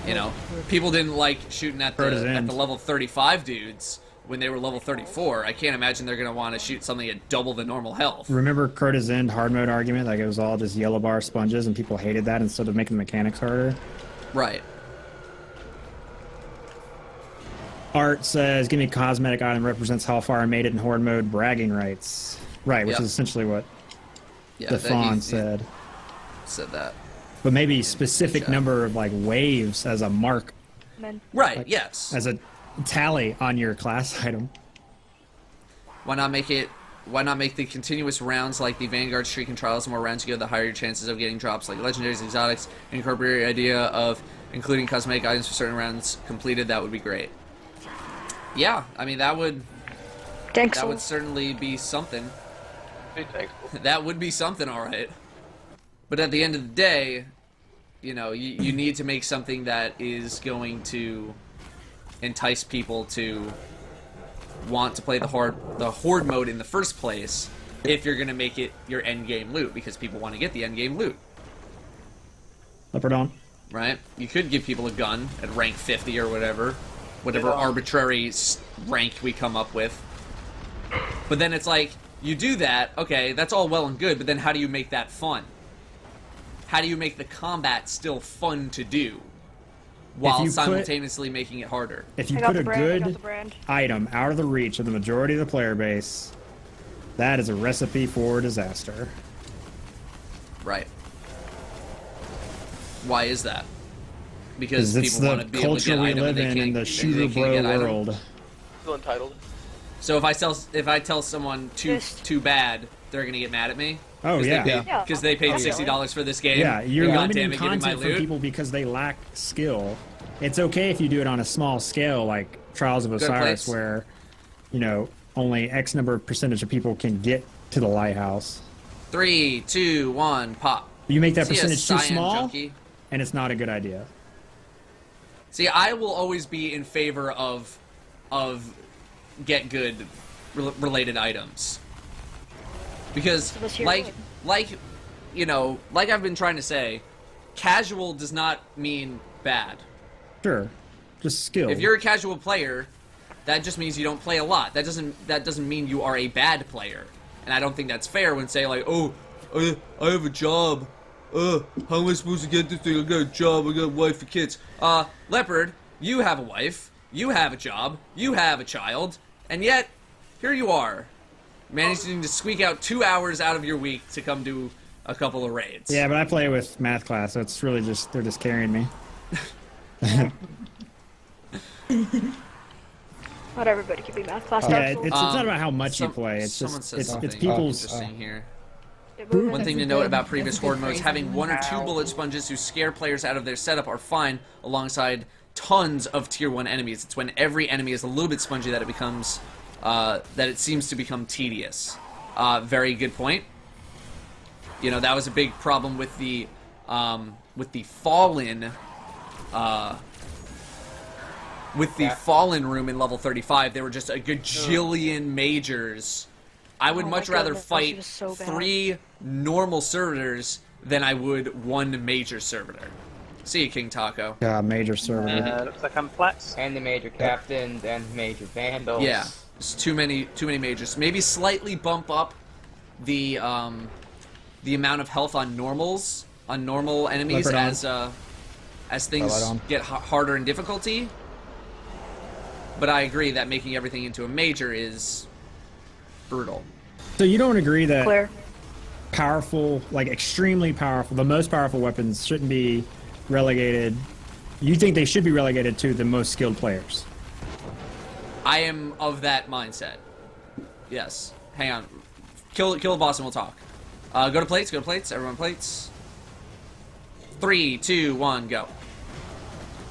You know, people didn't like shooting at the level 35 dudes when they were level 34. I can't imagine they're gonna want to shoot something at double the normal health. Remember Crota's End hard mode argument? Like it was all just yellow bar sponges, and people hated that instead of making the mechanics harder. Right. Art says, "Give me a cosmetic item represents how far I made it in horde mode. Bragging rights." Right, which Yep. is essentially what Yeah, the that fawn he said. said that. But maybe specific number of like waves as a mark, Right. like, Yes. as a tally on your class item. Why not make the continuous rounds like the Vanguard streak and trials? The more rounds you go, the higher your chances of getting drops like legendaries, exotics, and incorporate the idea of including cosmetic items for certain rounds completed. That would be great. Yeah, I mean that would certainly be something. That would be something, all right. But at the end of the day, you know, you need to make something that is going to entice people to want to play the horde mode in the first place if you're going to make it your end game loot, because people want to get the end game loot. Leopard on. Right? You could give people a gun at rank 50 or whatever arbitrary rank we come up with. But then it's like, you do that, okay, that's all well and good, but then how do you make that fun? How do you make the combat still fun to do while simultaneously making it harder? If you put a good item out of the reach of the majority of the player base, that is a recipe for disaster. Right. Why is that? Because it's people want to the be able to culture get we item live and they in can't, the shooter bro world. Still entitled. So if I tell someone too bad, they're gonna get mad at me. Oh yeah, because they paid $60 for this game. Yeah, you're and limiting goddamn it, give me my content for loot. people because they lack skill. It's okay if you do it on a small scale, like Trials of to Osiris, place. where you know only X number of percentage of people can get to the lighthouse. 3, 2, 1, pop. You make that See ya, percentage too cyan small, junkie. and it's not a good idea. See, I will always be in favor of get good related items, because like you know, like I've been trying to say, casual does not mean bad. Sure, just skill. If you're a casual player, that just means you don't play a lot. That doesn't mean you are a bad player. And I don't think that's fair when say like, oh, I have a job. How am I supposed to get this thing? I got a job. I got a wife and kids. Leopard, you have a wife. You have a job. You have a child. And yet, here you are, managing to squeak out 2 hours out of your week to come do a couple of raids. Yeah, but I play with math class, so it's really just they're just carrying me. Not everybody can be math class. Yeah, it's not about how much you play. It's just it's people's. Interesting here. One One thing to note about previous horde modes, having 1 or 2 bullet sponges who scare players out of their setup are fine alongside tons of tier 1 enemies. It's when every enemy is a little bit spongy that it becomes, that it seems to become tedious. Very good point. You know, that was a big problem with the Fallen, Fallen room in level 35. There were just a gajillion majors. I would much rather fight 3 normal servitors than I would 1 major servitor. See you, King Taco. Yeah, major servitor. Looks like I'm flat. And the major captains and major vandals. Yeah, there's too many majors. Maybe slightly bump up the amount of health on normal enemies as things get harder in difficulty. But I agree that making everything into a major is brutal. So you don't agree that Clear. powerful, like extremely powerful, the most powerful weapons shouldn't be relegated? You think they should be relegated to the most skilled players? I am of that mindset. Yes. Hang on. Kill the boss and we'll talk. Go to plates. Everyone plates. 3, 2, 1, go.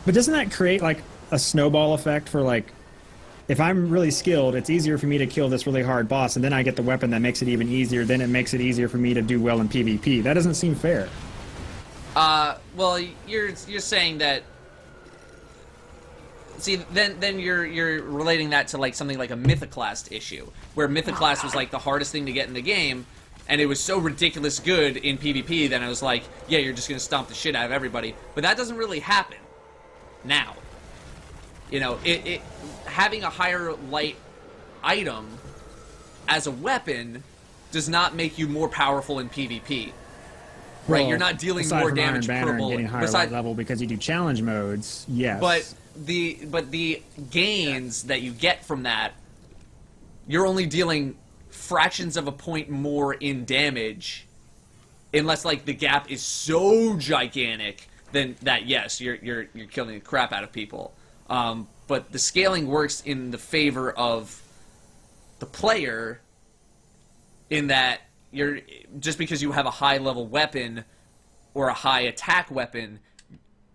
But doesn't that create like a snowball effect for like, if I'm really skilled, it's easier for me to kill this really hard boss, and then I get the weapon that makes it even easier, then it makes it easier for me to do well in PvP. That doesn't seem fair. Well, you're saying that. See, then you're relating that to like something like a Mythoclast issue, where Mythoclast was like the hardest thing to get in the game, and it was so ridiculous good in PvP. Then I was like, yeah, you're just gonna stomp the shit out of everybody. But that doesn't really happen now. You know, having a higher light item as a weapon does not make you more powerful in PvP. Right, Well, you're not dealing aside more from damage Iron per Banner and bullet. getting higher light level because you do challenge modes, yes. But the gains that you get from that, you're only dealing fractions of a point more in damage, unless like the gap is so gigantic. Then that yes, you're killing the crap out of people. But the scaling works in the favor of the player, in that you're just because you have a high level weapon or a high attack weapon,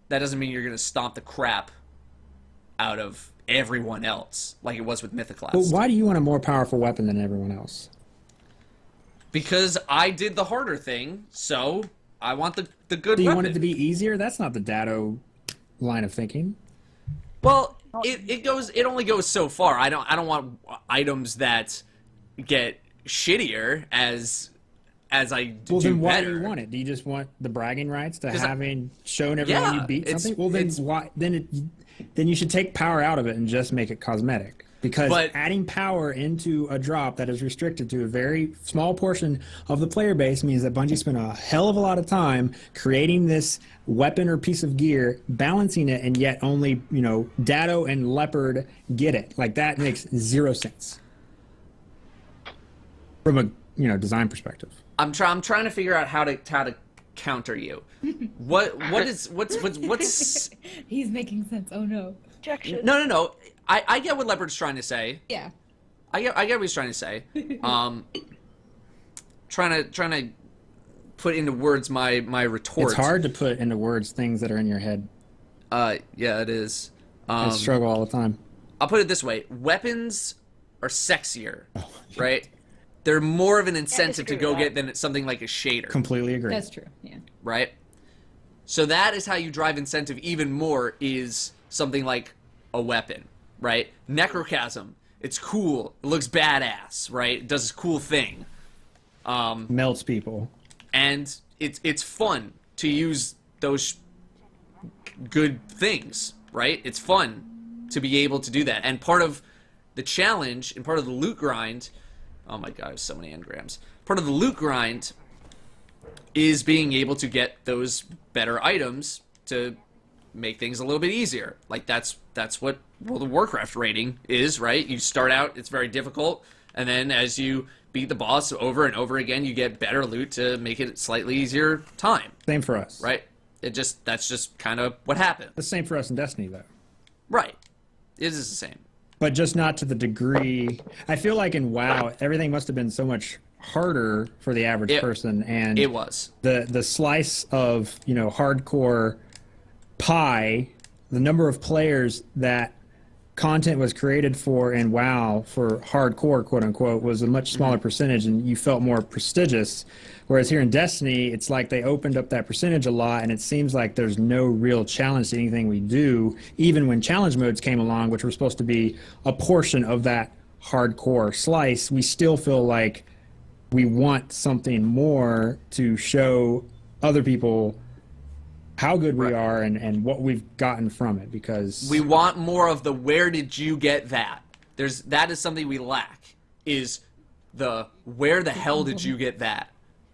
that doesn't mean you're going to stomp the crap out of everyone else like it was with Mythoclast. But why do you want a more powerful weapon than everyone else? Because I did the harder thing, so I want the good Do you weapon. want it to be easier? That's not the Datto line of thinking. Well, it only goes so far. I don't want items that get shittier as I do Well, then why better. do you want it? Do you just want the bragging rights to having shown everyone Yeah, you beat it's- something? Well, then why? Then you should take power out of it and just make it cosmetic. Because adding power into a drop that is restricted to a very small portion of the player base means that Bungie spent a hell of a lot of time creating this weapon or piece of gear, balancing it, and yet only, Datto and Leopard get it. Like, that makes zero sense from a, design perspective. I'm trying to figure out how to counter you. What's He's making sense. Oh no. Objection. No. I get what Leopard's trying to say. Yeah. I get what he's trying to say. Trying to put into words my retort. It's hard to put into words things that are in your head. Yeah, it is. I struggle all the time. I'll put it this way: weapons are sexier, right? They're more of an incentive to go get than something like a shader. Completely agree. That's true. Yeah. Right? So that is how you drive incentive even more, is something like a weapon, right? Necrochasm, it's cool, it looks badass, right? It does this cool thing. Melts people. And it's fun to use those good things, right? It's fun to be able to do that. And part of the challenge and part of the loot grind, oh my god, there's so many engrams. Part of the loot grind is being able to get those better items to make things a little bit easier. Like that's what World of Warcraft raiding is, right? You start out, it's very difficult, And then as you beat the boss over and over again, you get better loot to make it slightly easier time. Same for us. Right? That's just kind of what happened. The same for us in Destiny, though. Right. It is the same. But just not to the degree. I feel like in WoW, everything must have been so much harder for the average person, and it was the slice of hardcore pie, the number of players that content was created for in WoW for hardcore, quote unquote, was a much smaller percentage, and you felt more prestigious. Whereas here in Destiny, it's like they opened up that percentage a lot, and it seems like there's no real challenge to anything we do, even when challenge modes came along, which were supposed to be a portion of that hardcore slice. We still feel like we want something more to show other people how good we are and what we've gotten from it, because we want more of the where did you get that. That is something we lack, is the where the hell did you get that?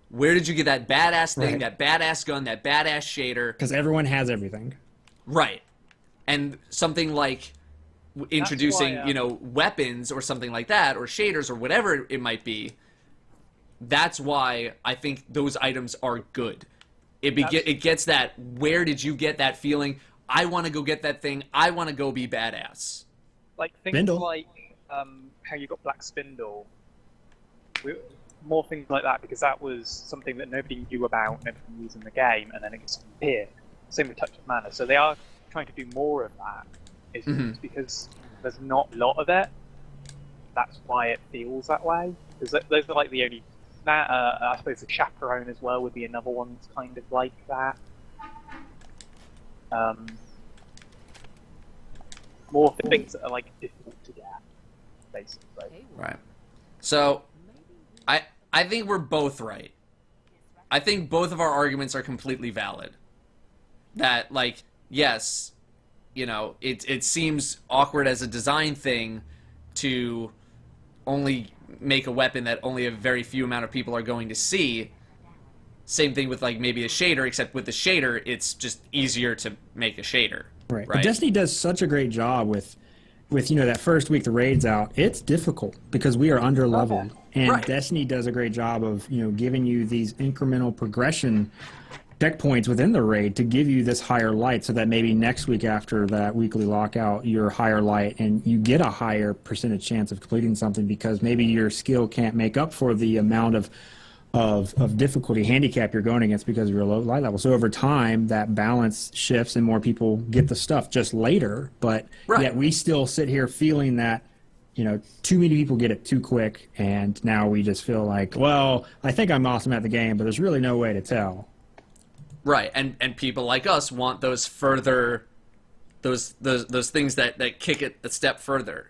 Where did you get that badass thing, that badass gun, that badass shader? Because everyone has everything. Right. And something like introducing, weapons or something like that, or shaders or whatever it might be, that's why I think those items are good. It gets that, where did you get that feeling? I want to go get that thing. I want to go be badass. Like things like how you got Black Spindle. More things like that, because that was something that nobody knew about, nobody used in the game, and then it gets disappeared. Same with Touch of Mana. So they are trying to do more of that. It's just because there's not a lot of it. That's why it feels that way. Because those are like the only. I suppose the Chaperone as well would be another one that's kind of like that. More things that are like difficult to get, basically. Right. So, I think we're both right. I think both of our arguments are completely valid. That, like, yes, it seems awkward as a design thing to only make a weapon that only a very few amount of people are going to see. Same thing with, like, maybe a shader, except with the shader, it's just easier to make a shader. Right. But Destiny does such a great job with that first week the raid's out. It's difficult because we are under leveled. And Destiny does a great job of, giving you these incremental progression checkpoints within the raid to give you this higher light, so that maybe next week after that weekly lockout, you're higher light and you get a higher percentage chance of completing something, because maybe your skill can't make up for the amount of difficulty handicap you're going against because of your low light level. So over time, that balance shifts and more people get the stuff just later. But yet we still sit here feeling that, too many people get it too quick, and now we just feel like, well, I think I'm awesome at the game, but there's really no way to tell. Right, and people like us want those further, those things that kick it a step further,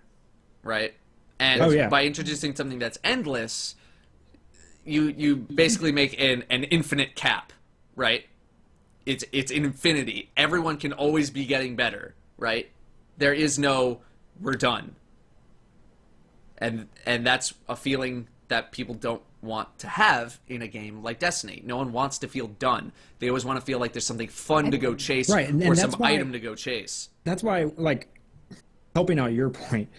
right? And by introducing something that's endless, you basically make an infinite cap, right? It's infinity. Everyone can always be getting better, right? There is no we're done. And that's a feeling that people don't want to have in a game like Destiny. No one wants to feel done. They always want to feel like there's something fun to go chase, or some item to go chase. That's why, like, helping out your point,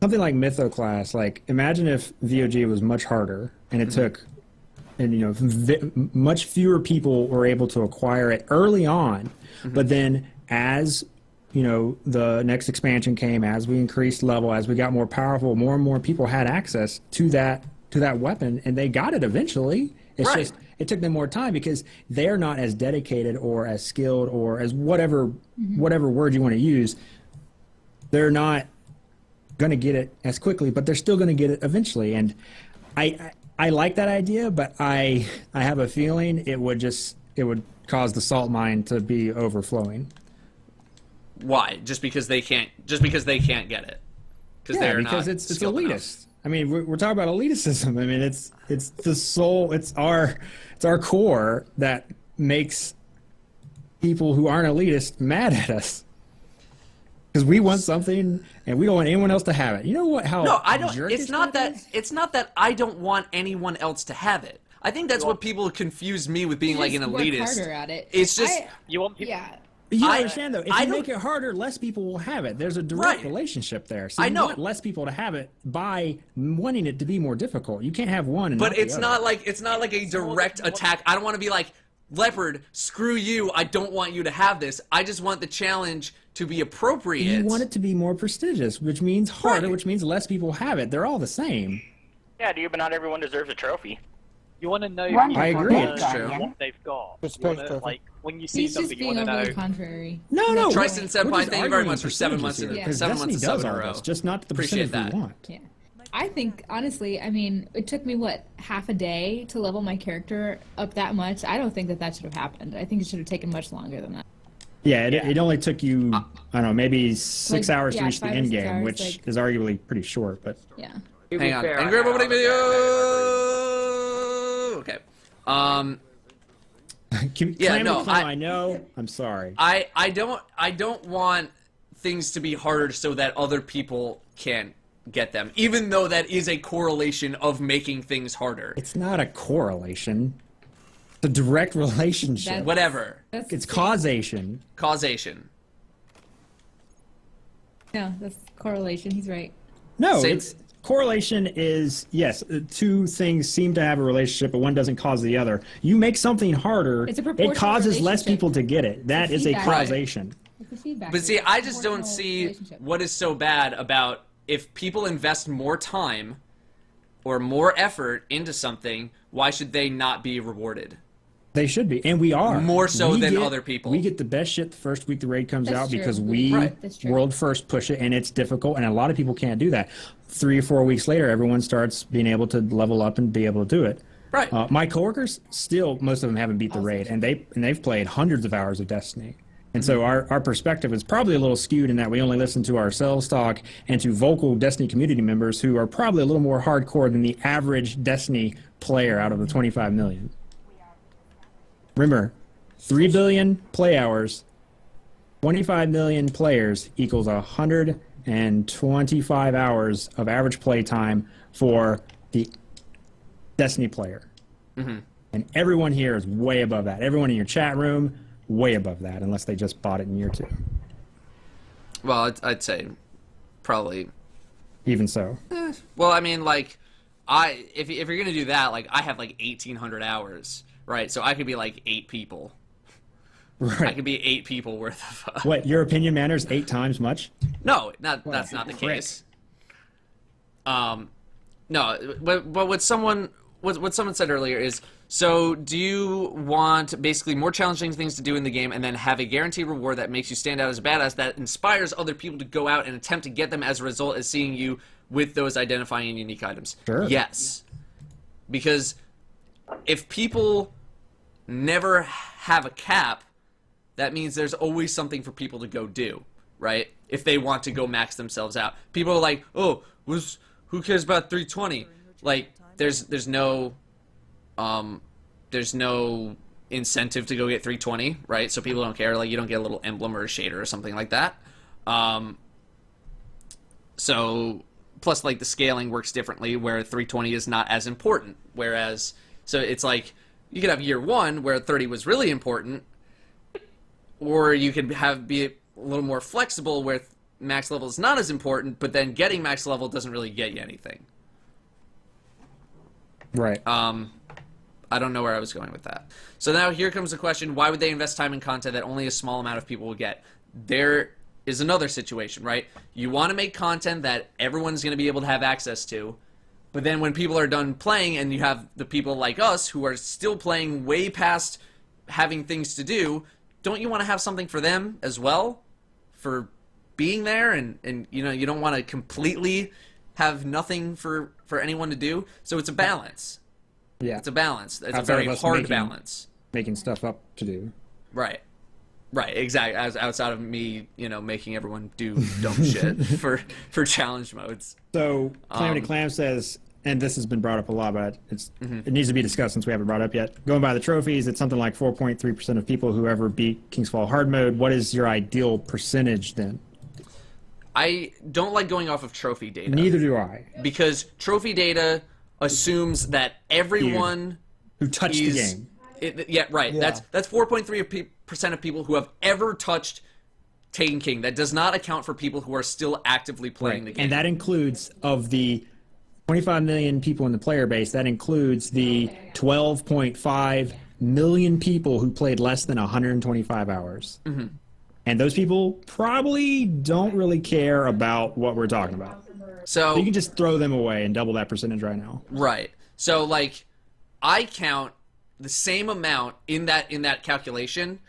something like Mythoclast, like, imagine if VOG was much harder and it took, and much fewer people were able to acquire it early on, but then as the next expansion came, as we increased level, as we got more powerful, more and more people had access to that weapon, and they got it eventually. It's just it took them more time because they're not as dedicated or as skilled or as whatever word you want to use. They're not going to get it as quickly, but they're still going to get it eventually. And I like that idea, but I have a feeling it would cause the salt mine to be overflowing. Why? Just because they can't get it? Because it's elitist. Enough. I mean, we're talking about elitism. I mean, it's the soul. It's our core that makes people who aren't elitist mad at us. Because we want something and we don't want anyone else to have it. You know what? No, I don't. It's not that I don't want anyone else to have it. I think that's what people confuse me with being like an elitist. Harder at it. It's just you want people. Yeah. You understand though, if you make it harder, less people will have it. There's a direct relationship there. So you want less people to have it by wanting it to be more difficult. You can't have one and but not it's the not other. like it's not like a direct attack. I don't want to be like, Leopard, screw you, I don't want you to have this. I just want the challenge to be appropriate. You want it to be more prestigious, which means harder, which means less people have it. They're all the same. Yeah, dude, but not everyone deserves a trophy. You want to know I agree. what they've got. You wanna, like, when you see He's just something, you being want to overly know. contrary. No. Tristan Senpai, We're just thank you very much arguing for 7 months. percentages here, Yeah. 'cause 7 months Destiny of does 7 in all a row. this, just not the Appreciate percentage that. we want. Yeah. I think, honestly, I mean, it took me, what, half a day to level my character up that much? I don't think that should have happened. I think it should have taken much longer than that. Yeah, it only took you, I don't know, maybe 6 hours to reach the 5 or end 6 game, hours, which is arguably pretty short, but... Yeah. Hang on. Angry Opening Video! Okay. I know. I'm sorry. I don't want things to be harder so that other people can't get them, even though that is a correlation of making things harder. It's not a correlation. It's a direct relationship. Whatever. It's causation. Causation. No, that's correlation. He's right. No, it's correlation is, yes, two things seem to have a relationship, but one doesn't cause the other. You make something harder, It's a proportional it causes less relationship. people to get it. That is a feedback. causation. It's a feedback. But see, It's a I just don't proportional see relationship. what is so bad about if people invest more time or more effort into something, why should they not be rewarded? They should be, and we are. More so We than get- other people. We get the best shit the first week the raid comes That's out true. because we Right. That's true. world first push it, and it's difficult, and a lot of people can't do that. 3 or 4 weeks later, everyone starts being able to level up and be able to do it. Right. My coworkers still, most of them haven't beat the raid, and they've played hundreds of hours of Destiny. And so our perspective is probably a little skewed in that we only listen to ourselves talk and to vocal Destiny community members who are probably a little more hardcore than the average Destiny player out of the 25 million. Remember, 3 billion play hours, 25 million players equals 125 hours of average play time for the Destiny player. Mm-hmm. And everyone here is way above that. Everyone in your chat room, way above that, unless they just bought it in year 2. Well, I'd say probably. Even so. Well, I mean, like, if you're gonna do that, like, I have like 1,800 hours, right? So I could be like 8 people. Right. I could be 8 people worth of. What, your opinion matters 8 times much? No, that's not the case. No, but what someone said earlier is, so do you want basically more challenging things to do in the game and then have a guaranteed reward that makes you stand out as a badass that inspires other people to go out and attempt to get them as a result of seeing you with those identifying and unique items? Sure. Yes. Because if people never have a cap, that means there's always something for people to go do, right? If they want to go max themselves out. People are like, oh, who cares about 320? Like, there's no incentive to go get 320, right? So people don't care. Like, you don't get a little emblem or a shader or something like that. So, plus, like, the scaling works differently, where 320 is not as important. Whereas, so it's like, you could have year 1 where 30 was really important, or you could be a little more flexible where max level is not as important, but then getting max level doesn't really get you anything. Right. I don't know where I was going with that. So now here comes the question, why would they invest time in content that only a small amount of people will get? There is another situation, right? You want to make content that everyone's going to be able to have access to, but then when people are done playing and you have the people like us who are still playing way past having things to do, don't you want to have something for them as well? For being there and you know, you don't want to completely have nothing for anyone to do. So it's a balance. Yeah. It's a balance. It's Outside a very of us hard balance. Making stuff up to do. Right. Right, exactly. As outside of me, you know, making everyone do dumb shit for challenge modes. So Calamity Clam says, and this has been brought up a lot, but it needs to be discussed since we haven't brought it up yet. Going by the trophies, it's something like 4.3% of people who ever beat Kingsfall hard mode. What is your ideal percentage then? I don't like going off of trophy data. Neither do I. Because trophy data assumes that everyone who touched the game. Yeah, right. Yeah. That's 4.3 of people who have ever touched Taken King. That does not account for people who are still actively playing the game. And that includes, of the 25 million people in the player base, that includes the 12.5 million people who played less than 125 hours. Mm-hmm. And those people probably don't really care about what we're talking about. So you can just throw them away and double that percentage right now. Right. So, like, I count the same amount in that calculation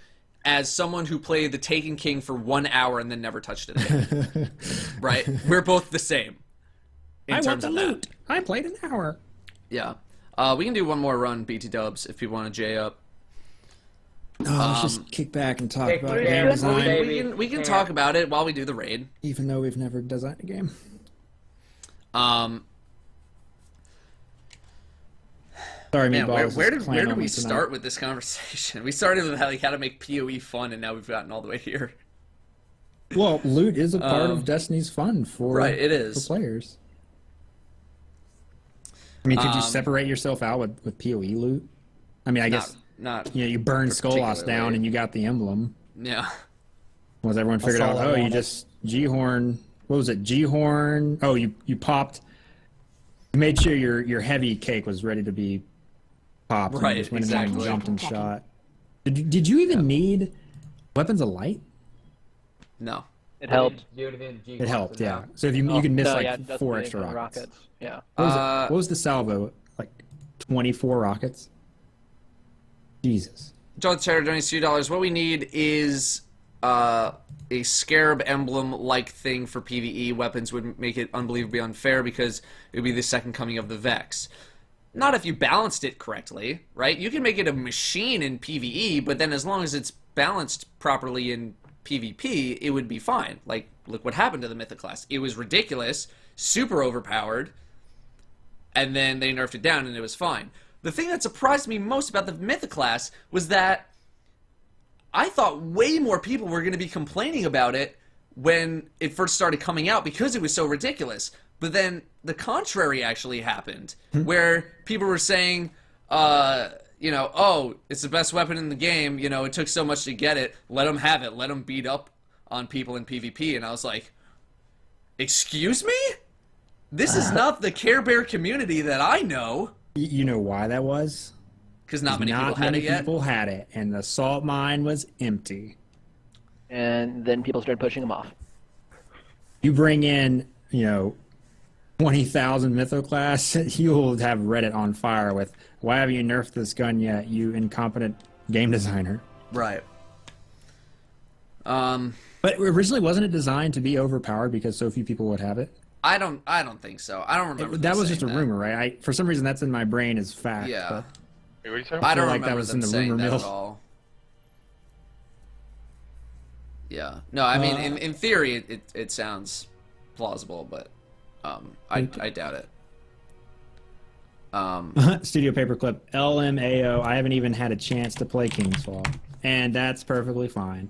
as someone who played the Taken King for 1 hour and then never touched it again. Right? We're both the same in terms of that. I played an hour. Yeah. We can do one more run, BT Dubs, if people want to J up. Let's just kick back and talk about it. game design. We can talk about it while we do the raid. Even though we've never designed a game. Sorry, man, Meatballs. where did we start with this conversation? We started with how to make PoE fun, and now we've gotten all the way here. Well, loot is a part of Destiny's fun for it is. for players. I mean, could you separate yourself out with PoE loot? I mean, I guess not. You burned Skolas down and you got the emblem. Yeah. Was everyone figured out? Oh, you just G-horn. What was it? G-horn. Oh, you popped. You made sure your heavy cake was ready to be popped. Right. And you just went in there and Exactly. jumped and shot. Did you even need weapons of light? No. It helped. It helped, yeah. So if you can miss like 4 extra rockets. Yeah. What was the salvo? Like 24 rockets? Jesus. Jonathan Cheddar donates $2. What we need is a scarab emblem-like thing for PvE. Weapons would make it unbelievably unfair because it would be the second coming of the Vex. Not if you balanced it correctly, right? You can make it a machine in PvE, but then as long as it's balanced properly in PvP, it would be fine. Like, look what happened to the Mythic class. It was ridiculous, super overpowered, and then they nerfed it down and it was fine. The thing that surprised me most about the Mythic class was that I thought way more people were going to be complaining about it when it first started coming out because it was so ridiculous. But then the contrary actually happened, where people were saying, oh, it's the best weapon in the game, it took so much to get it, let them have it, let them beat up on people in PvP. And I was like, excuse me? This is not the Care Bear community that I know. You know why that was? Because not many people had it yet. People had it, and the salt mine was empty. And then people started pushing them off. You bring in, 20,000 Mytho class, you'll have Reddit on fire with, why have you nerfed this gun yet, you incompetent game designer? Right. But originally, wasn't it designed to be overpowered because so few people would have it? I don't think so. I don't remember. That was just a rumor, right? For some reason, that's in my brain as fact. Yeah. Wait, what are you talking I don't like remember that was them in the saying rumor that mill. at all. Yeah. No, I mean, in theory, it sounds plausible, but I doubt it. Studio Paperclip, LMAO, I haven't even had a chance to play King's Fall. And that's perfectly fine.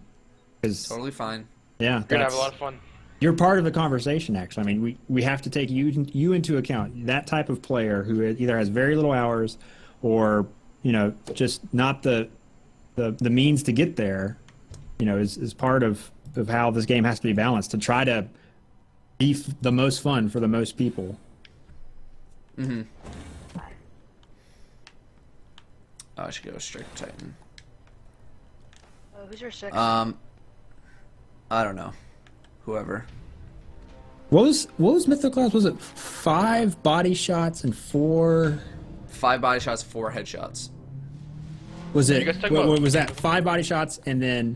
Totally fine. Yeah. You're gonna have a lot of fun. You're part of the conversation, actually. I mean, we have to take you into account. That type of player who either has very little hours or, just not the means to get there, is part of how this game has to be balanced to try to be the most fun for the most people. Mm-hmm. Oh, I should go Strict Titan. Who's your six? I don't know. Whoever. What was Mytho class? Was it 5 body shots and 4? 5 body shots, 4 headshots. Was it? You guys talking about- What was that? 5 body shots and then